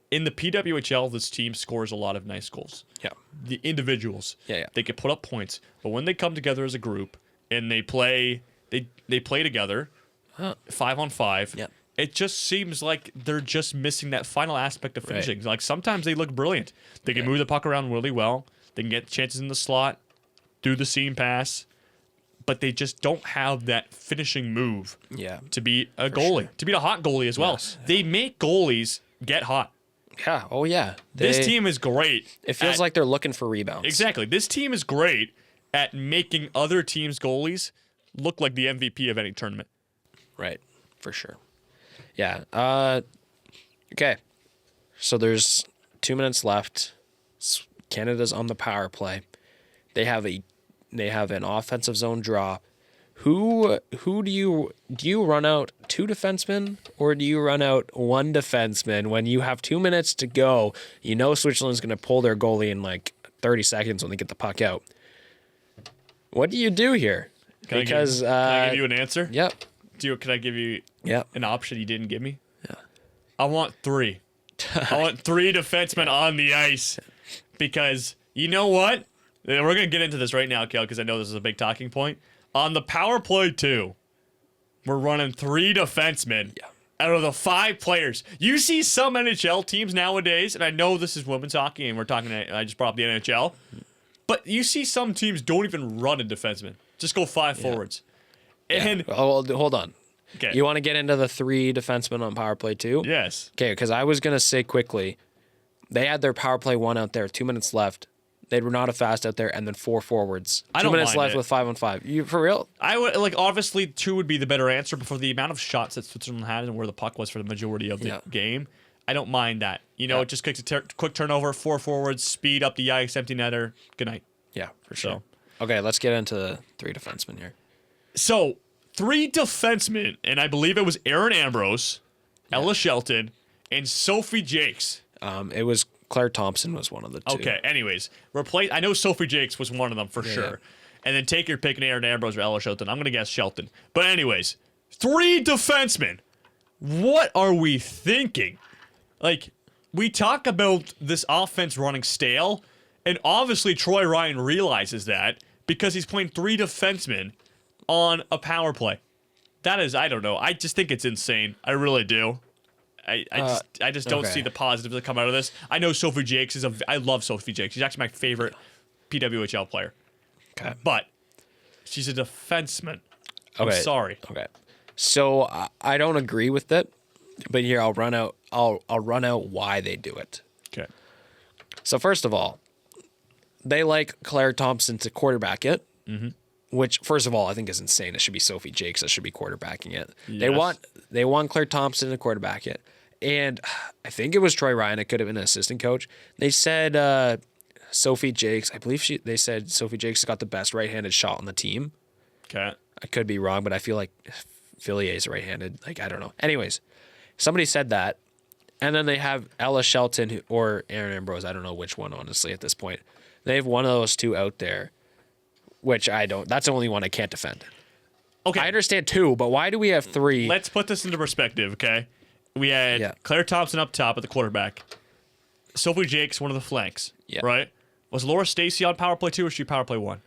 in the PWHL, this team scores a lot of nice goals. Yeah, the individuals, they can put up points, but when they come together as a group and they play together. 5-on-5. Yeah. It just seems like they're just missing that final aspect of finishing. Like sometimes they look brilliant. They can move the puck around really well. They can get chances in the slot, do the seam pass, but they just don't have that finishing move. Yeah. To be a goalie, to be a hot goalie as well. Yes. They make goalies get hot. Yeah. Oh yeah. This team is great. It feels like they're looking for rebounds. Exactly. This team is great at making other teams' goalies look like the MVP of any tournament. Right, for sure. Yeah. Okay. So there's 2 minutes left. Canada's on the power play. They have an offensive zone draw. Who do you run out 2 defensemen or do you run out 1 defenseman when you have 2 minutes to go? You know Switzerland's going to pull their goalie in like 30 seconds when they get the puck out. What do you do here? Can I give you an answer? Yep. Can I give you Yep. an option you didn't give me? Yeah. I want 3. I want 3 defensemen on the ice because you know what? We're going to get into this right now, Kale, because I know this is a big talking point. On the power play 2, we're running 3 defensemen out of the 5 players. You see some NHL teams nowadays, and I know this is women's hockey, and I just brought up the NHL, but you see some teams don't even run a defenseman. Just go 5 forwards. And hold on. Okay. You want to get into the 3 defensemen on power play 2? Yes. Okay, because I was going to say quickly, they had their power play 1 out there, 2 minutes left. They were not a fast out there, and then 4 forwards. I 2 don't minutes mind left it. with 5-on-5. You for real? I would obviously 2 would be the better answer, but for the amount of shots that Switzerland had and where the puck was for the majority of the game, I don't mind that. You know, it just kicks a quick turnover, 4 forwards, speed up the ice, empty netter. Good night. Yeah, for sure. Okay, let's get into the 3 defensemen here. So 3 defensemen, and I believe it was Aaron Ambrose, Ella Shelton, and Sophie Jakes. It was Claire Thompson was one of the 2. Okay, anyways, I know Sophie Jakes was one of them for sure. Yeah. And then take your pick in Aaron Ambrose or Ella Shelton. I'm going to guess Shelton. But anyways, 3 defensemen. What are we thinking? Like, we talk about this offense running stale, and obviously Troy Ryan realizes that because he's playing 3 defensemen on a power play. That is, I don't know. I just think it's insane. I really do. I just don't see the positives that come out of this. I know Sophie Jakes I love Sophie Jakes. She's actually my favorite PWHL player. Okay. But she's a defenseman. I'm Okay. sorry. Okay. So I don't agree with it, but here I'll run out why they do it. Okay. So first of all, they like Claire Thompson to quarterback it, which first of all I think is insane. It should be Sophie Jakes that should be quarterbacking it. Yes. They want Claire Thompson to quarterback it. And I think it was Troy Ryan. It could have been an assistant coach. They said Sophie Jakes. I believe they said Sophie Jakes got the best right-handed shot on the team. Okay. I could be wrong, but I feel like Fillier is right-handed. Like, I don't know. Anyways, somebody said that. And then they have Ella Shelton or Aaron Ambrose. I don't know which one, honestly, at this point. They have one of those two out there, which I don't. That's the only one I can't defend. Okay. I understand two, but why do we have three? Let's put this into perspective, okay? We had Claire Thompson up top at the quarterback. Sophie Jakes, one of the flanks. Yeah. Right? Was Laura Stacy on power play 2 or was she power play 1?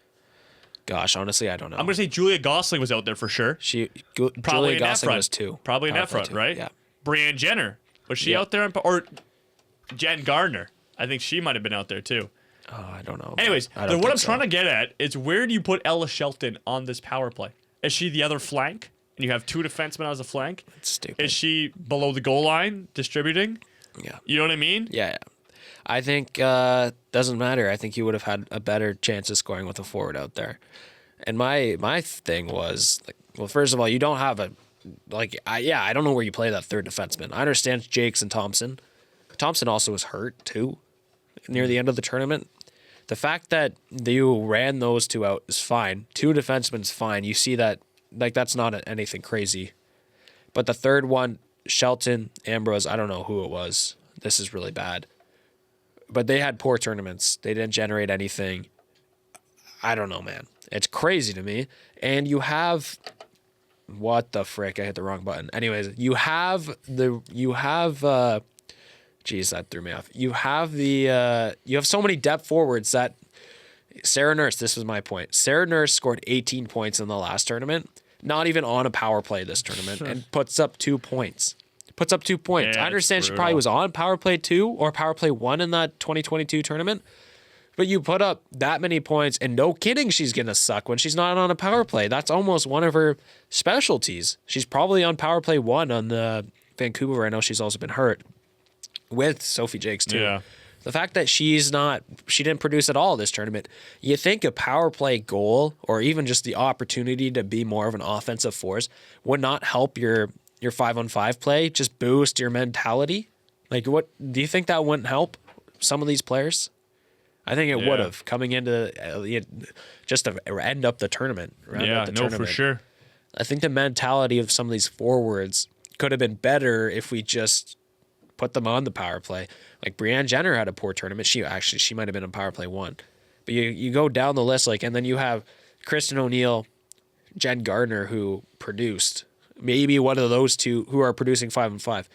Gosh, honestly, I don't know. I'm going to say Julia Gosling was out there for sure. Probably Julia Gosling Gosling was two. Probably an front, right? Yeah. Brianne Jenner. Was she out there? Or Jen Gardner. I think she might have been out there too. Oh, I don't know. Anyways, what I'm trying to get at is where do you put Ella Shelton on this power play? Is she the other flank? And you have two defensemen as a flank? That's stupid. Is she below the goal line distributing? Yeah. You know what I mean? Yeah. I think doesn't matter. I think you would have had a better chance of scoring with a forward out there. And my thing was like, well, first of all, you don't have I don't know where you play that third defenseman. I understand Jakes and Thompson. Thompson also was hurt too near the end of the tournament. The fact that you ran those two out is fine. Two defensemen is fine. You see that, like, that's not anything crazy. But the third one, Shelton, Ambrose, I don't know who it was. This is really bad. But they had poor tournaments. They didn't generate anything. I don't know, man. It's crazy to me. And you have... What the frick? I hit the wrong button. Anyways, you have... Geez, that threw me off. You have so many depth forwards that Sarah Nurse, this was my point. Sarah Nurse scored 18 points in the last tournament, not even on a power play this tournament, and puts up 2 points. Yeah, I understand she brutal. probably was on power play 2 or power play 1 in that 2022 tournament, but you put up that many points, and no kidding, she's going to suck when she's not on a power play. That's almost one of her specialties. She's probably on power play 1 on the Vancouver. I know she's also been hurt. With Sophie Jakes too. Yeah. The fact that she didn't produce at all this tournament, you think a power play goal or even just the opportunity to be more of an offensive force would not help your 5-on-5 play, just boost your mentality? Like, what do you think that wouldn't help some of these players? I think it would have coming into just to end up the tournament. For sure. I think the mentality of some of these forwards could have been better if we just put them on the power play. Like Brianne Jenner had a poor tournament. She might have been on power play 1. But you go down the list, and then you have Kristen O'Neill, Jen Gardner, who produced. Maybe one of those two who are producing 5-on-5.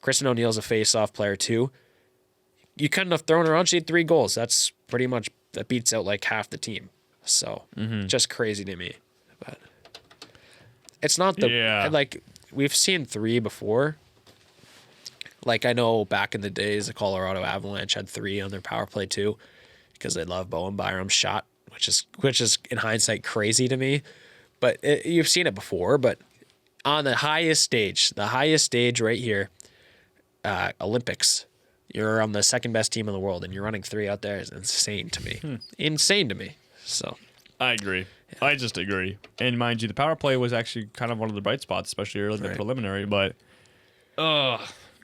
Kristen O'Neill's a face-off player too. You couldn't have thrown her on. She had 3 goals. That's pretty much, that beats out like half the team. So just crazy to me. But it's not like we've seen 3 before. Like, I know back in the days, the Colorado Avalanche had 3 on their power play too, because they love Bowen Byram's shot, which is in hindsight crazy to me. But you've seen it before. But on the highest stage right here, Olympics, you're on the second best team in the world, and you're running 3 out there is insane to me. Insane to me. So I agree. Yeah. I just agree. And mind you, the power play was actually kind of one of the bright spots, especially early in the preliminary. But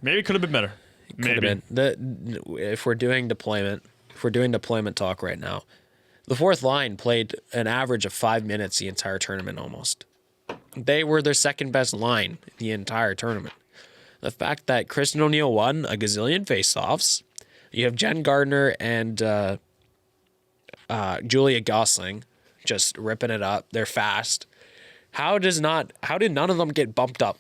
maybe it could have been better. Maybe. If we're doing deployment talk right now, the fourth line played an average of 5 minutes the entire tournament almost. They were their second best line the entire tournament. The fact that Kristen O'Neill won a gazillion faceoffs, you have Jen Gardner and Julia Gosling just ripping it up. They're fast. How did none of them get bumped up?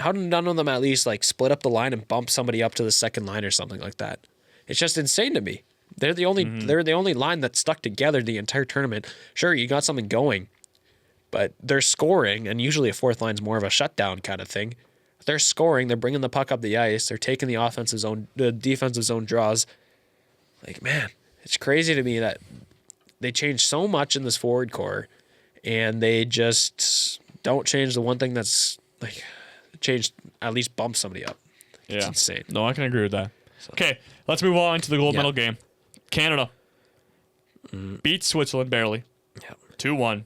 How did none of them at least like split up the line and bump somebody up to the second line or something like that? It's just insane to me. They're the only line that stuck together the entire tournament. Sure, you got something going, but they're scoring, and usually a fourth line's more of a shutdown kind of thing. They're scoring, they're bringing the puck up the ice, they're taking the defensive zone draws. Like, man, it's crazy to me that they changed so much in this forward core, and they just don't change the one thing that's like changed, at least bump somebody up. It's insane. No, I can agree with that. Okay, let's move on to the gold medal game. Canada beat Switzerland barely, 2-1.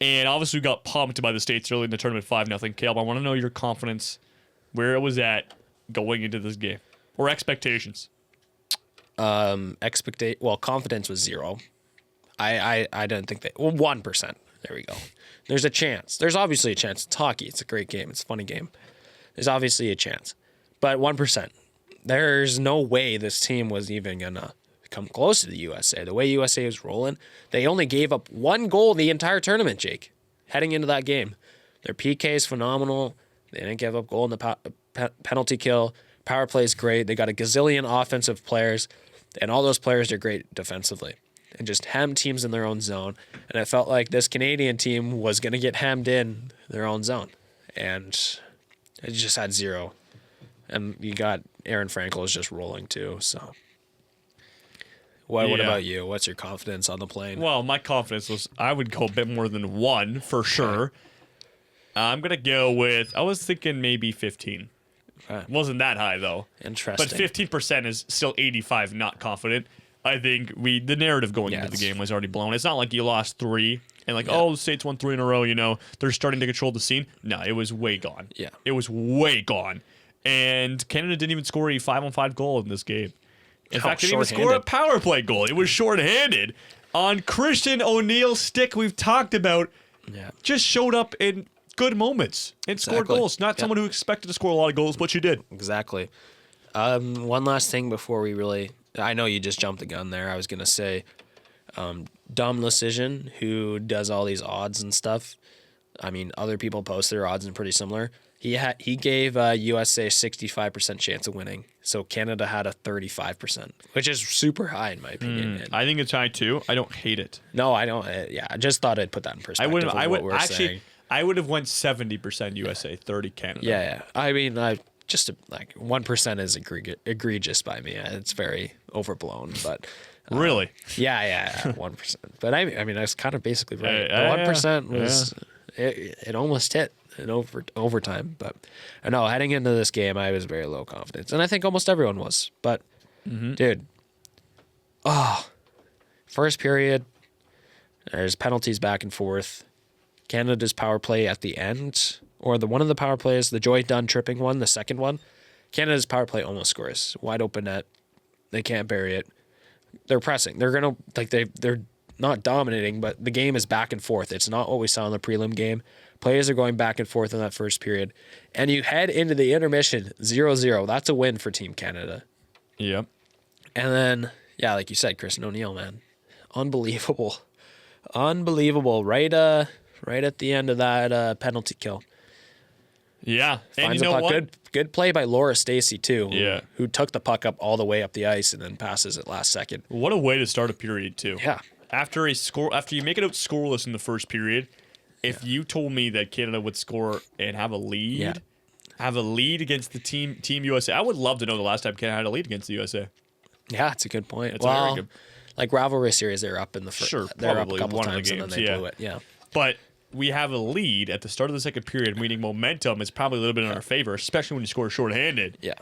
And obviously got pumped by the States early in the tournament 5-0. Caleb, I want to know your confidence, where it was at going into this game or expectations? Confidence was 0. I didn't think that. Well, 1%. There we go. There's a chance. There's obviously a chance. It's hockey. It's a great game. It's a funny game. There's obviously a chance, but 1%. There's no way this team was even gonna come close to the USA. The way USA was rolling, they only gave up 1 goal the entire tournament, Jake, heading into that game. Their PK is phenomenal. They didn't give up goal in the penalty kill. Power play is great. They got a gazillion offensive players, and all those players are great defensively. And just hemmed teams in their own zone. And it felt like this Canadian team was going to get hemmed in their own zone. And it just had 0. And you got Aaron Frankel is just rolling too. So what about you? What's your confidence on the plane? Well, my confidence was I would go a bit more than 1 for sure. I'm going to go with, I was thinking maybe 15. Wasn't that high though. Interesting. But 15% is still 85 not confident. I think the narrative going into the game was already blown. It's not like you lost 3 and the States won 3 in a row, they're starting to control the scene. No, it was way gone. Yeah. It was way gone. And Canada didn't even score a 5-on-5 goal in this game. In fact, they didn't even score a power play goal. It was shorthanded. On Christian O'Neill's stick, we've talked about, just showed up in good moments and scored goals. Not someone who expected to score a lot of goals, but she did. Exactly. One last thing before we really... I know you just jumped the gun there. I was going to say Dom Lucian, who does all these odds and stuff. I mean, other people post their odds and pretty similar. He gave USA 65% chance of winning. So Canada had a 35%, which is super high in my opinion. I think it's high too. I don't hate it. No, I don't. I just thought I'd put that in perspective. I would have went 70% USA, 30 Canada. Yeah. I mean, 1% is egregious by me. It's very overblown, but really, 1%. But I mean, I was kind of basically right. The 1% was it almost hit in overtime. But no, heading into this game, I was very low confidence, and I think almost everyone was. But dude, first period, there's penalties back and forth. Canada's power play at the end. Or one of the power plays, the Joy Dunn tripping one, the second one, Canada's power play almost scores. Wide open net. They can't bury it. They're pressing. They're gonna they're not dominating, but the game is back and forth. It's not what we saw in the prelim game. Players are going back and forth in that first period. And you head into the intermission 0-0. That's a win for Team Canada. Yep. And then, like you said, Christian O'Neill, man. Unbelievable. Right at the end of that penalty kill. Yeah, and finds you know a puck. what? Good play by Laura Stacey too. Who took the puck up all the way up the ice and then passes it last second. What a way to start a period too. Yeah. After you make it out scoreless in the first period, if you told me that Canada would score and have a lead, against the team USA, I would love to know the last time Canada had a lead against the USA. Yeah, it's a good point. It's very good. Like rivalry series, they're up in the first. Sure, they're up a probably couple one of times the and then games, they blew it. Yeah. But we have a lead at the start of the second period, meaning momentum is probably a little bit in our favor, especially when you score shorthanded. Yeah.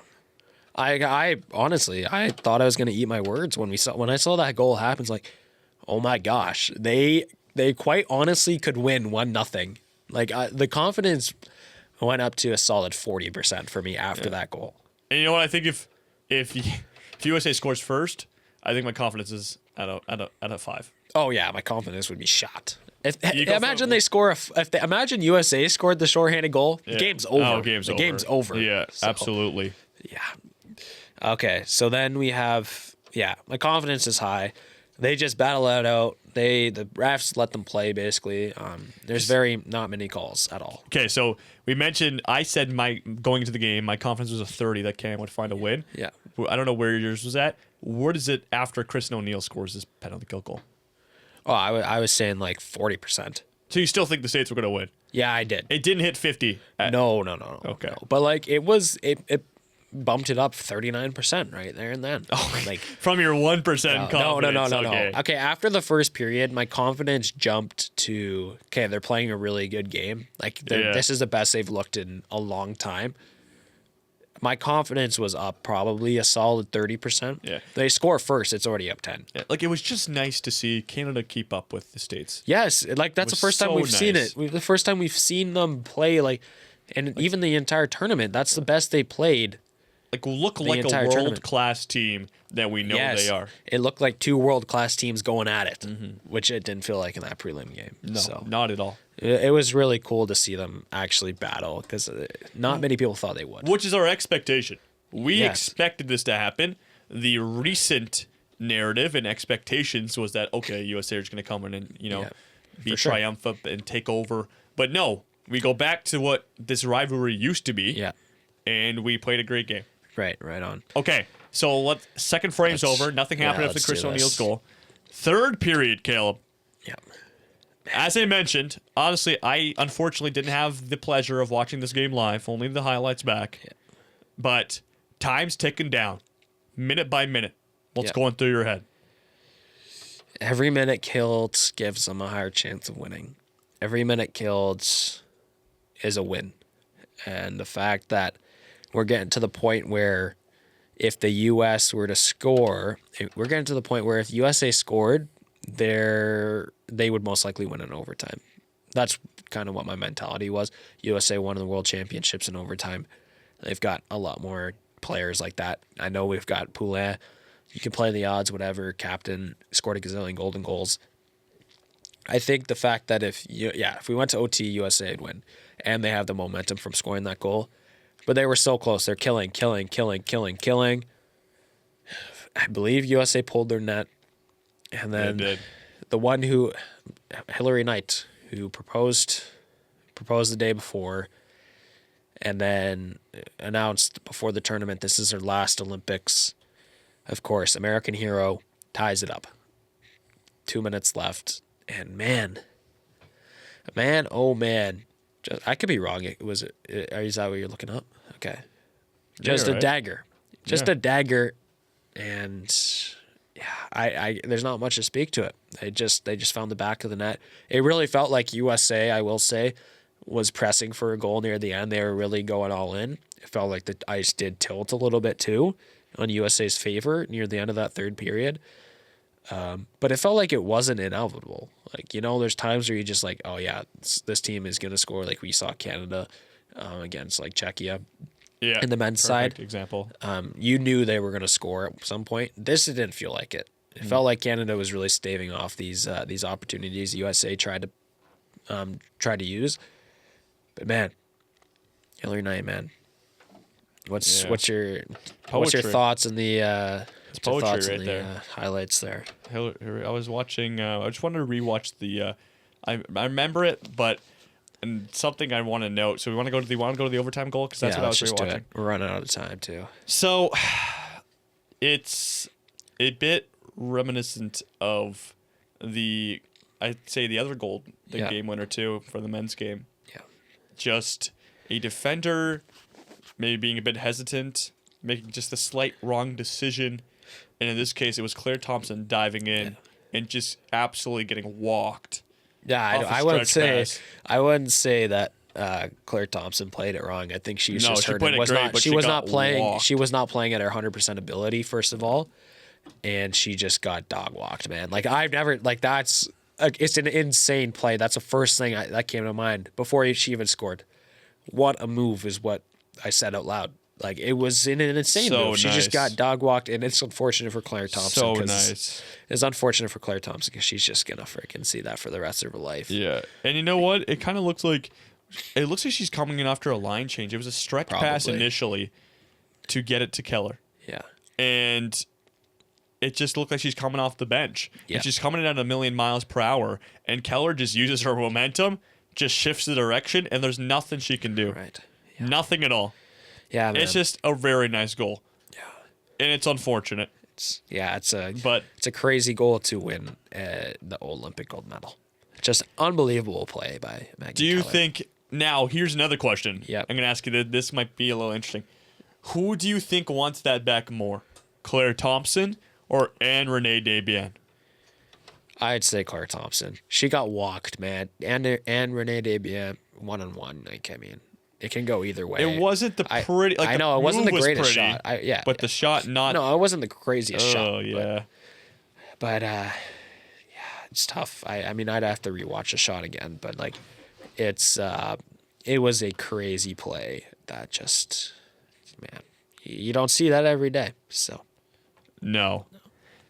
I honestly, I thought I was going to eat my words when I saw that goal happen. It's like, oh my gosh, they quite honestly could win 1-0. Like the confidence went up to a solid 40% for me after that goal. And you know what? I think if USA scores first, I think my confidence is at a 5. Oh yeah, my confidence would be shot. Imagine USA scored the shorthanded goal. The game's over. Oh, game's over. Yeah, absolutely. Yeah. Okay, so then we have my confidence is high. They just battle it out. The refs let them play basically. There's not many calls at all. Okay, so we mentioned I said going into the game, my confidence was a 30 that Canada would find a win. Yeah. I don't know where yours was at. What is it after Christian O'Neill scores this penalty kill goal? Oh, I was saying like 40%. So you still think the States were going to win? Yeah, I did. It didn't hit 50. No. Okay. No. But like it bumped it up 39% right there and then. Oh, like from your 1% confidence. No. Okay, after the first period, my confidence jumped to they're playing a really good game. Like this is the best they've looked in a long time. My confidence was up probably a solid 30%. Yeah. They score first, it's already up 10. Yeah. Like it was just nice to see Canada keep up with the States. Yes, like that's the first time we've seen it. The first time we've seen them play and even the entire tournament, that's the best they played look like a entire tournament. world-class team that we know Yes. they are. It looked like two world-class teams going at it, which it didn't feel like in that prelim game. No, So not at all. it was really cool to see them actually battle because not many people thought they would. Which is our expectation. We Yes. expected this to happen. The recent narrative and expectations was that, okay, USA is going to come in and, Yeah, be for sure. triumphant and take over. But no, we go back to what this rivalry used to be, Yeah, and we played a great game. right on. Okay, so second frame's Let's- over. Nothing yeah, happened after let's Chris do O'Neal's this. goal. Third period, Caleb. Yeah, As I mentioned, honestly, I unfortunately didn't have the pleasure of watching this game live, only the highlights back. But time's ticking down, minute by minute. What's Yeah. going through your head? every minute killed gives them a higher chance of winning. Every minute killed is a win, and the fact that we're getting to the point where if the U.S. were to score, we're getting to the point where if USA scored, they would most likely win in overtime. That's kind of what my mentality was. USA won the World Championships in overtime. They've got a lot more players like that. I know we've got Poulin. You can play the odds, whatever. Captain scored a gazillion golden goals. I think the fact that if we went to OT, USA would win, and they have the momentum from scoring that goal. But they were so close. They're killing. I believe USA pulled their net, and They then did. the one Hillary Knight, who proposed the day before, and then announced before the tournament this is her last Olympics. Of course, American hero ties it up. 2 minutes left, and man, oh man, I could be wrong. Is that what you're looking up? Okay, just you're a right. dagger, Yeah. a dagger, and yeah, I there's not much to speak to it. They just found the back of the net. It really felt like USA, I will say, was pressing for a goal near the end. They were really going all in. It felt like the ice did tilt a little bit too on USA's favor near the end of that third period. But it felt like it wasn't inevitable. Like, there's times where you're just like, oh yeah, this team is going to score, like we saw Canada against like Czechia. Yeah. In the men's perfect side. example. You knew they were going to score at some point. This didn't feel like it. It felt like Canada was really staving off these opportunities USA tried to use. But man, Hillary Knight, man, what's your Poetry. thoughts in the It's poetry thoughts right in there. the highlights there? I was watching. I just wanted to rewatch the. I remember it, but and something I want to note. So we want to go to the overtime goal because that's what I was let's just do rewatching. it. We're running out of time too. So it's a bit reminiscent of I'd say the other goal, the Yeah. game winner too for the men's game. Yeah. Just a defender maybe being a bit hesitant, making just a slight wrong decision. And in this case, it was Claire Thompson diving in and just absolutely getting walked. Yeah, Off a I wouldn't stretch say pass. I wouldn't say that Claire Thompson played it wrong. I think she was No, just she hurt. played it Was great, not but she she was got not playing. walked. She was not playing at her 100% ability. First of all, and she just got dog walked, man. Like I've never that's it's an insane play. That's the first thing that came to mind before she even scored. What a move is what I said out loud. Like it was an insane So move. She just nice. got dog walked, and it's unfortunate for Claire Thompson. So 'cause nice. It's unfortunate for Claire Thompson because she's just gonna freaking see that for the rest of her life. Yeah. And you know what? It kind of looks like she's coming in after a line change. It was a stretch pass Probably. initially to get it to Keller. Yeah. And it just looked like she's coming off the bench. Yeah. And she's coming in at 1,000,000 miles per hour. And Keller just uses her momentum, just shifts the direction, and there's nothing she can do. Right. Nothing at all. Yeah, man. It's just a very nice goal. Yeah. And it's unfortunate. It's a But crazy goal to win the Olympic gold medal. Just unbelievable play by Maggie do you Keller. think now here's another question. Yep. I'm gonna ask you that this might be a little interesting. Who do you think wants that back more? Claire Thompson or Anne Renee Desbiens? I'd say Claire Thompson. She got walked, man. And Renee Desbiens 1-on-1. Like, I mean, it can go either way. It wasn't the pretty. Like I the know it wasn't the move was greatest pretty, shot. but the shot not. No, it wasn't the craziest shot. Oh yeah. But yeah, it's tough. I mean, I'd have to rewatch the shot again, but like, it was a crazy play that just, man, You don't see that every day. So No.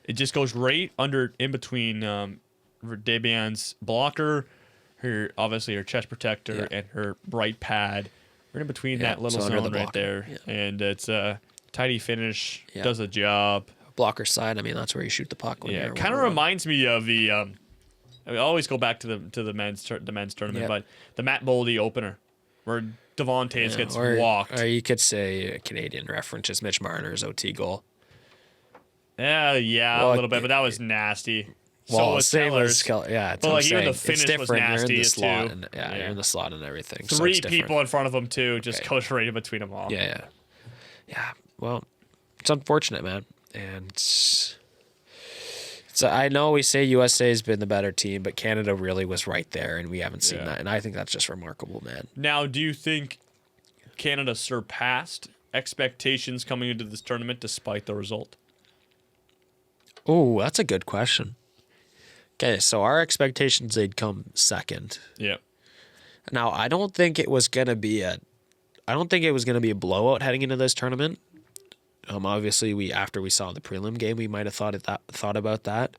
It just goes right in between Debian's blocker, obviously her chest protector, and her right pad. Right in between that little so under zone the right blocker. there. Yeah. And it's a tidy finish, Yeah. does the job. blocker side, I mean, that's where you shoot the puck. When Yeah, you're it kind of 1-on-1. reminds me of the. I always go back to the men's tournament, Yeah. but the Matt Boldy opener, where Devontae gets or, walked. Or you could say a Canadian reference is Mitch Marner's OT goal. Yeah, Well, a little bit, but that was nasty. So Well, was same Sellers. as yeah, it's But, what like, I'm even the saying. finish It's was different. You're in nasty the too. slot, and, Yeah. you're in the slot and everything. so Three it's different. people in front of him too, just Okay. goes right in between them all. Yeah. Well, it's unfortunate, man, and so I know we say USA has been the better team, but Canada really was right there, and we haven't seen Yeah. that, and I think that's just remarkable, man. Now, do you think Canada surpassed expectations coming into this tournament despite the result? Oh, that's a good question. Okay, so our expectations they'd come second. Yeah. Now, I don't think it was gonna be a blowout heading into this tournament. Obviously, after we saw the prelim game, we might have thought about that.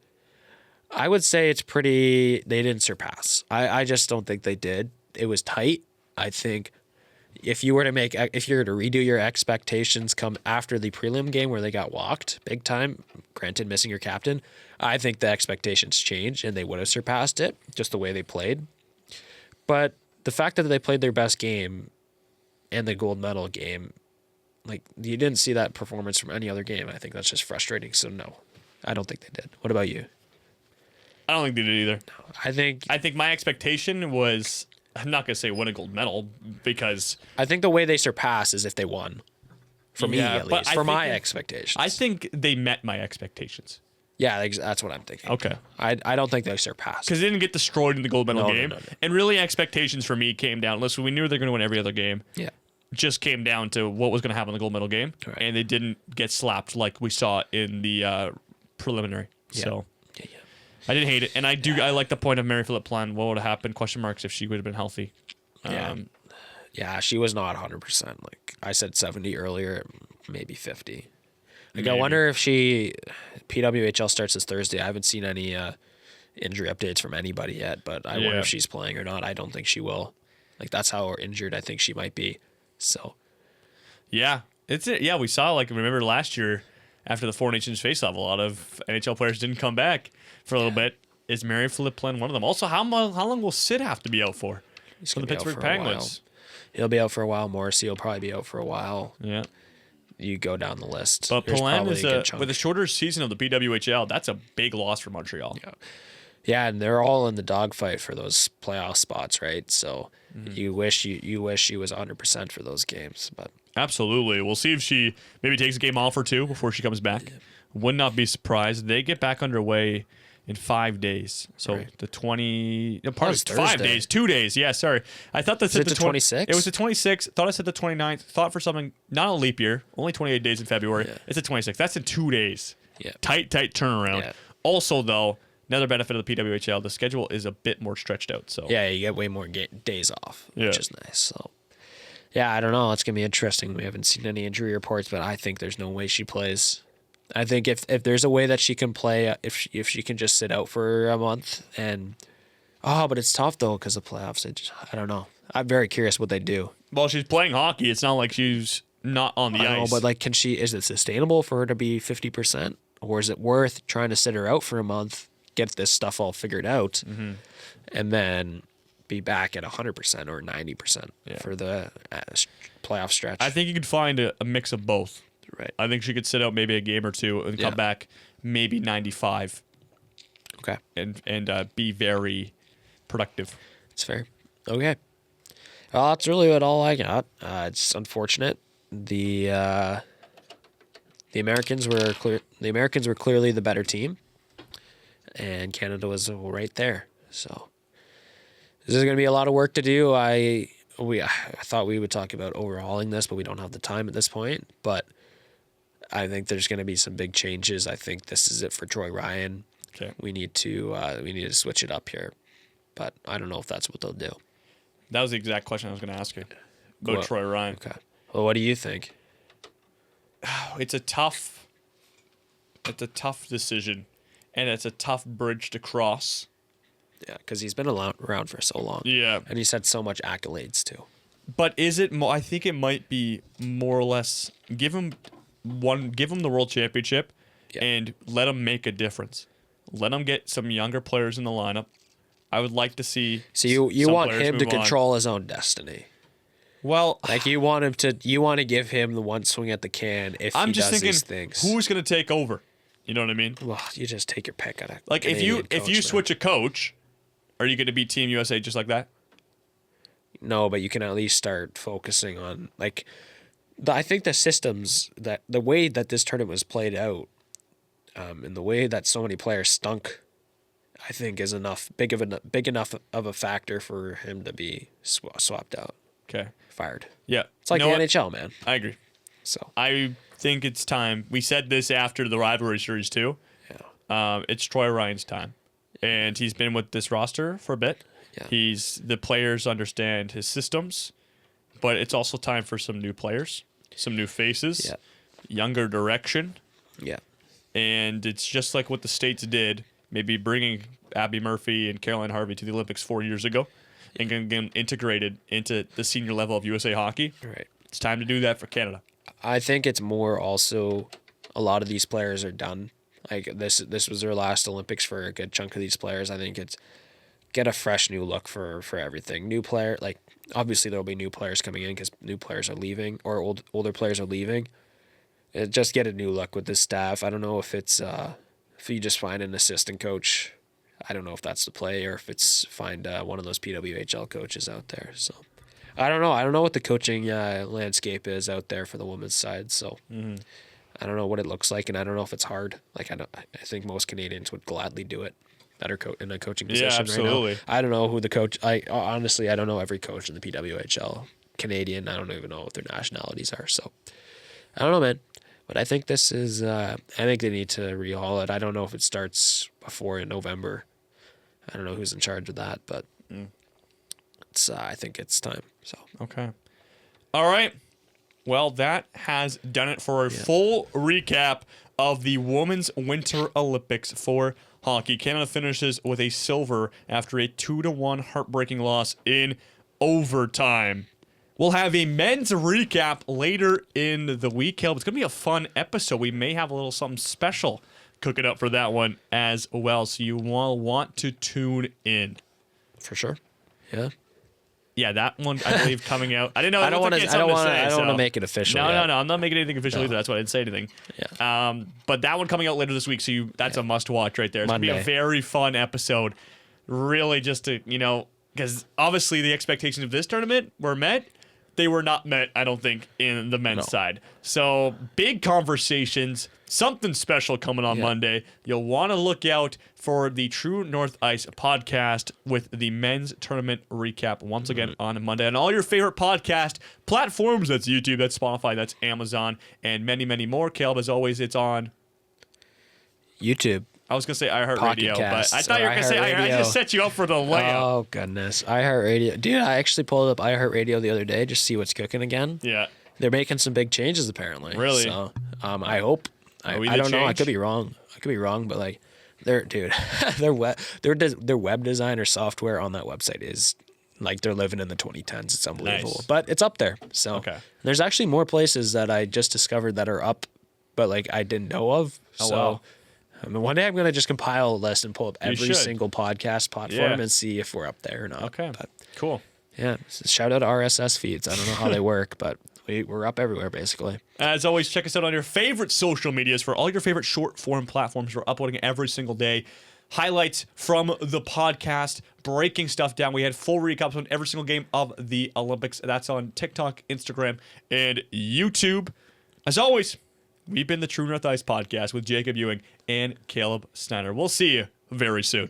I would say it's pretty. They didn't surpass. I just don't think they did. It was tight. I think if you were to redo your expectations come after the prelim game where they got walked big time, granted missing your captain, I think the expectations changed and they would have surpassed it just the way they played. But the fact that they played their best game and the gold medal game, like you didn't see that performance from any other game. I think that's just frustrating. So no, I don't think they did. What about you? I don't think they did either. I think my expectation was, I'm not going to say win a gold medal because the way they surpass is if they won. For me, Yeah, at but least. I For my think- expectations. I think they met my expectations. Yeah, that's what I'm thinking. Okay. I don't think they surpassed. Because they didn't get destroyed in the gold medal No, no, game. no, no. And really, expectations for me came down. Listen, we knew they were going to win every other game. Yeah. Just came down to what was going to happen in the gold medal game. Right. And they didn't get slapped like we saw in the preliminary. Yeah. So Yeah. I didn't hate it. And I like the point of Mary Philip Plan. What would have happened? Question marks if she would have been healthy. Yeah. Yeah, she was not 100%. Like I said 70 earlier, maybe 50. Like I Maybe. wonder if PWHL starts this Thursday. I haven't seen any injury updates from anybody yet, but I wonder Yeah. if she's playing or not. I don't think she will. Like that's how injured I think she might be. So Yeah. Yeah, we saw, remember last year after the Four Nations face-off, a lot of NHL players didn't come back for a little bit. Is Mary Philip Plan one of them? Also, how long will Sid have to be out for? he's For the gonna be out Pittsburgh for a while. Penguins. He'll be out for a while. Morrissey will probably be out for a while. Yeah. You go down the list. But There's Palan probably is good chunk. with a shorter season of the PWHL, that's a big loss for Montreal. Yeah, and they're all in the dogfight for those playoff spots, right? So Mm-hmm. you wish she was 100% for those games, but Absolutely. We'll see if she maybe takes a game off or two before she comes back. Would not be surprised. They get back underway in 5 days. So Right. the 20, no, Oh, pardon, it's 5 Thursday. days, 2 days. Yeah, sorry. I thought that said it the the 26th? It was the 26th. Thought I said the 29th. Thought for something, not a leap year, only 28 days in February. Yeah. It's the 26th. That's in 2 days. yeah. Tight turnaround. Yeah. Also, though, another benefit of the PWHL, the schedule is a bit more stretched out. So Yeah, you get way more days off, Yeah. which is nice. So, yeah, I don't know. It's gonna be interesting. We haven't seen any injury reports, but I think there's no way she plays. I think if there's a way that she can play, if she can just sit out for a month and but it's tough though because the playoffs. I don't know. I'm very curious what they do. Well, she's playing hockey. It's not like she's not on the I don't know, ice. but like, is it sustainable for her to be 50%, or is it worth trying to sit her out for a month, get this stuff all figured out, Mm-hmm. and then be back at 100% or 90% Yeah. for the playoff stretch? I think you could find a mix of both. Right. I think she could sit out maybe a game or two and Yeah. come back maybe 95 Okay, and be very productive. it's fair. Okay. Well, that's really all I got. It's unfortunate. The Americans were clearly the better team, and Canada was right there. So this is going to be a lot of work to do. I thought we would talk about overhauling this, but we don't have the time at this point. But I think there's going to be some big changes. I think this is it for Troy Ryan. Okay. We need to switch it up here, but I don't know if that's what they'll do. That was the exact question I was going to ask you about Well, Troy Ryan. Okay. Well, what do you think? it's a tough decision, and it's a tough bridge to cross. Yeah, because he's been around for so long. Yeah. And he's had so much accolades too. But is it more? I think it might be more or less give him the world championship, Yeah. and let him make a difference. Let him get some younger players in the lineup. I would like to see. So you some want players him to move on. control his own destiny. Well, Like you want to give him the one swing at the can if I'm he just does thinking, these things. who's going to take over? You know what I mean? Well, you just take your pick at a Like if Canadian you coach, man. switch a coach, are you going to be Team USA just like that? No, but you can at least start focusing on like I think the systems that the way that this tournament was played out, and the way that so many players stunk, I think is big enough of a factor for him to be swapped out, Okay. fired. Yeah. It's like You know the what? NHL, man. I agree. So I think it's time. We said this after the rivalry series too. yeah, It's Troy Ryan's time, and he's been with this roster for a bit. Yeah. The players understand his systems, but it's also time for some new players, some new faces, Yeah. younger direction, yeah, and it's just like what the States did, maybe bringing Abby Murphy and Caroline Harvey to the Olympics 4 years ago, and getting them integrated into the senior level of USA Hockey. right. It's time to do that for Canada. I think it's more also a lot of these players are done. Like this was their last Olympics for a good chunk of these players. I think it's get a fresh new look for everything. New player, like obviously there'll be new players coming in because new players are leaving or older players are leaving. Just get a new look with this staff. I don't know if it's if you just find an assistant coach. I don't know if that's the play or if it's find one of those PWHL coaches out there. So I don't know. I don't know what the coaching landscape is out there for the women's side. So I don't know what it looks like, and I don't know if it's hard. Like I think most Canadians would gladly do it that are in a coaching position absolutely. right now. I don't know who the coach. I honestly don't know every coach in the PWHL. Canadian. I don't even know what their nationalities are. So I don't know, man. But I think this is. I think they need to rehaul it. I don't know if it starts before in November. I don't know who's in charge of that, but it's. I think it's time. So Okay. All right. Well, that has done it for a full recap of the Women's Winter Olympics for hockey. Canada finishes with a silver after a 2-1 heartbreaking loss in overtime. We'll have a men's recap later in the week, Caleb. It's going to be a fun episode. We may have a little something special cooking up for that one as well, so you will want to tune in. for sure. Yeah. Yeah, that one I believe coming out. I didn't know. I don't want to. I don't want to to make it official. No, yet. no. I'm not making anything official either. That's why I didn't say anything. Yeah. But that one coming out later this week, so that's a must watch right there. It's gonna be a Monday. very fun episode. Really, just to because obviously the expectations of this tournament were met. They were not met, I don't think, in the men's side. So big conversations, something special coming on Monday. You'll want to look out for the True North Ice podcast with the men's tournament recap once again on Monday. And all your favorite podcast platforms, that's YouTube, that's Spotify, that's Amazon, and many, many more. Caleb, as always, it's on... YouTube. I was going to say iHeartRadio, Pocket but I Casts thought you were or going to say I iHeartRadio. just set you up for the layup. Oh goodness, iHeartRadio, dude! I actually pulled up iHeartRadio the other day just to see what's cooking again. Yeah. They're making some big changes apparently. Really? So, I hope. I we the don't know. I change? could be wrong. But like, their their web designer software on that website is like they're living in the 2010s. It's unbelievable, Nice. but it's up there. So Okay. there's actually more places that I just discovered that are up, but like I didn't know of. Oh, So. wow. I mean, one day I'm gonna just compile a list and pull up every should. single podcast platform Yeah. and see if we're up there or not. Okay. But Cool. yeah, so shout out to RSS feeds. I don't know how they work, but we're up everywhere basically. As always, check us out on your favorite social medias for all your favorite short form platforms. We're uploading every single day. Highlights from the podcast, breaking stuff down. We had full recaps on every single game of the Olympics. That's on TikTok, Instagram, and YouTube. As always, we've been the True North Ice podcast with Jacob Ewing and Caleb Snyder. We'll see you very soon.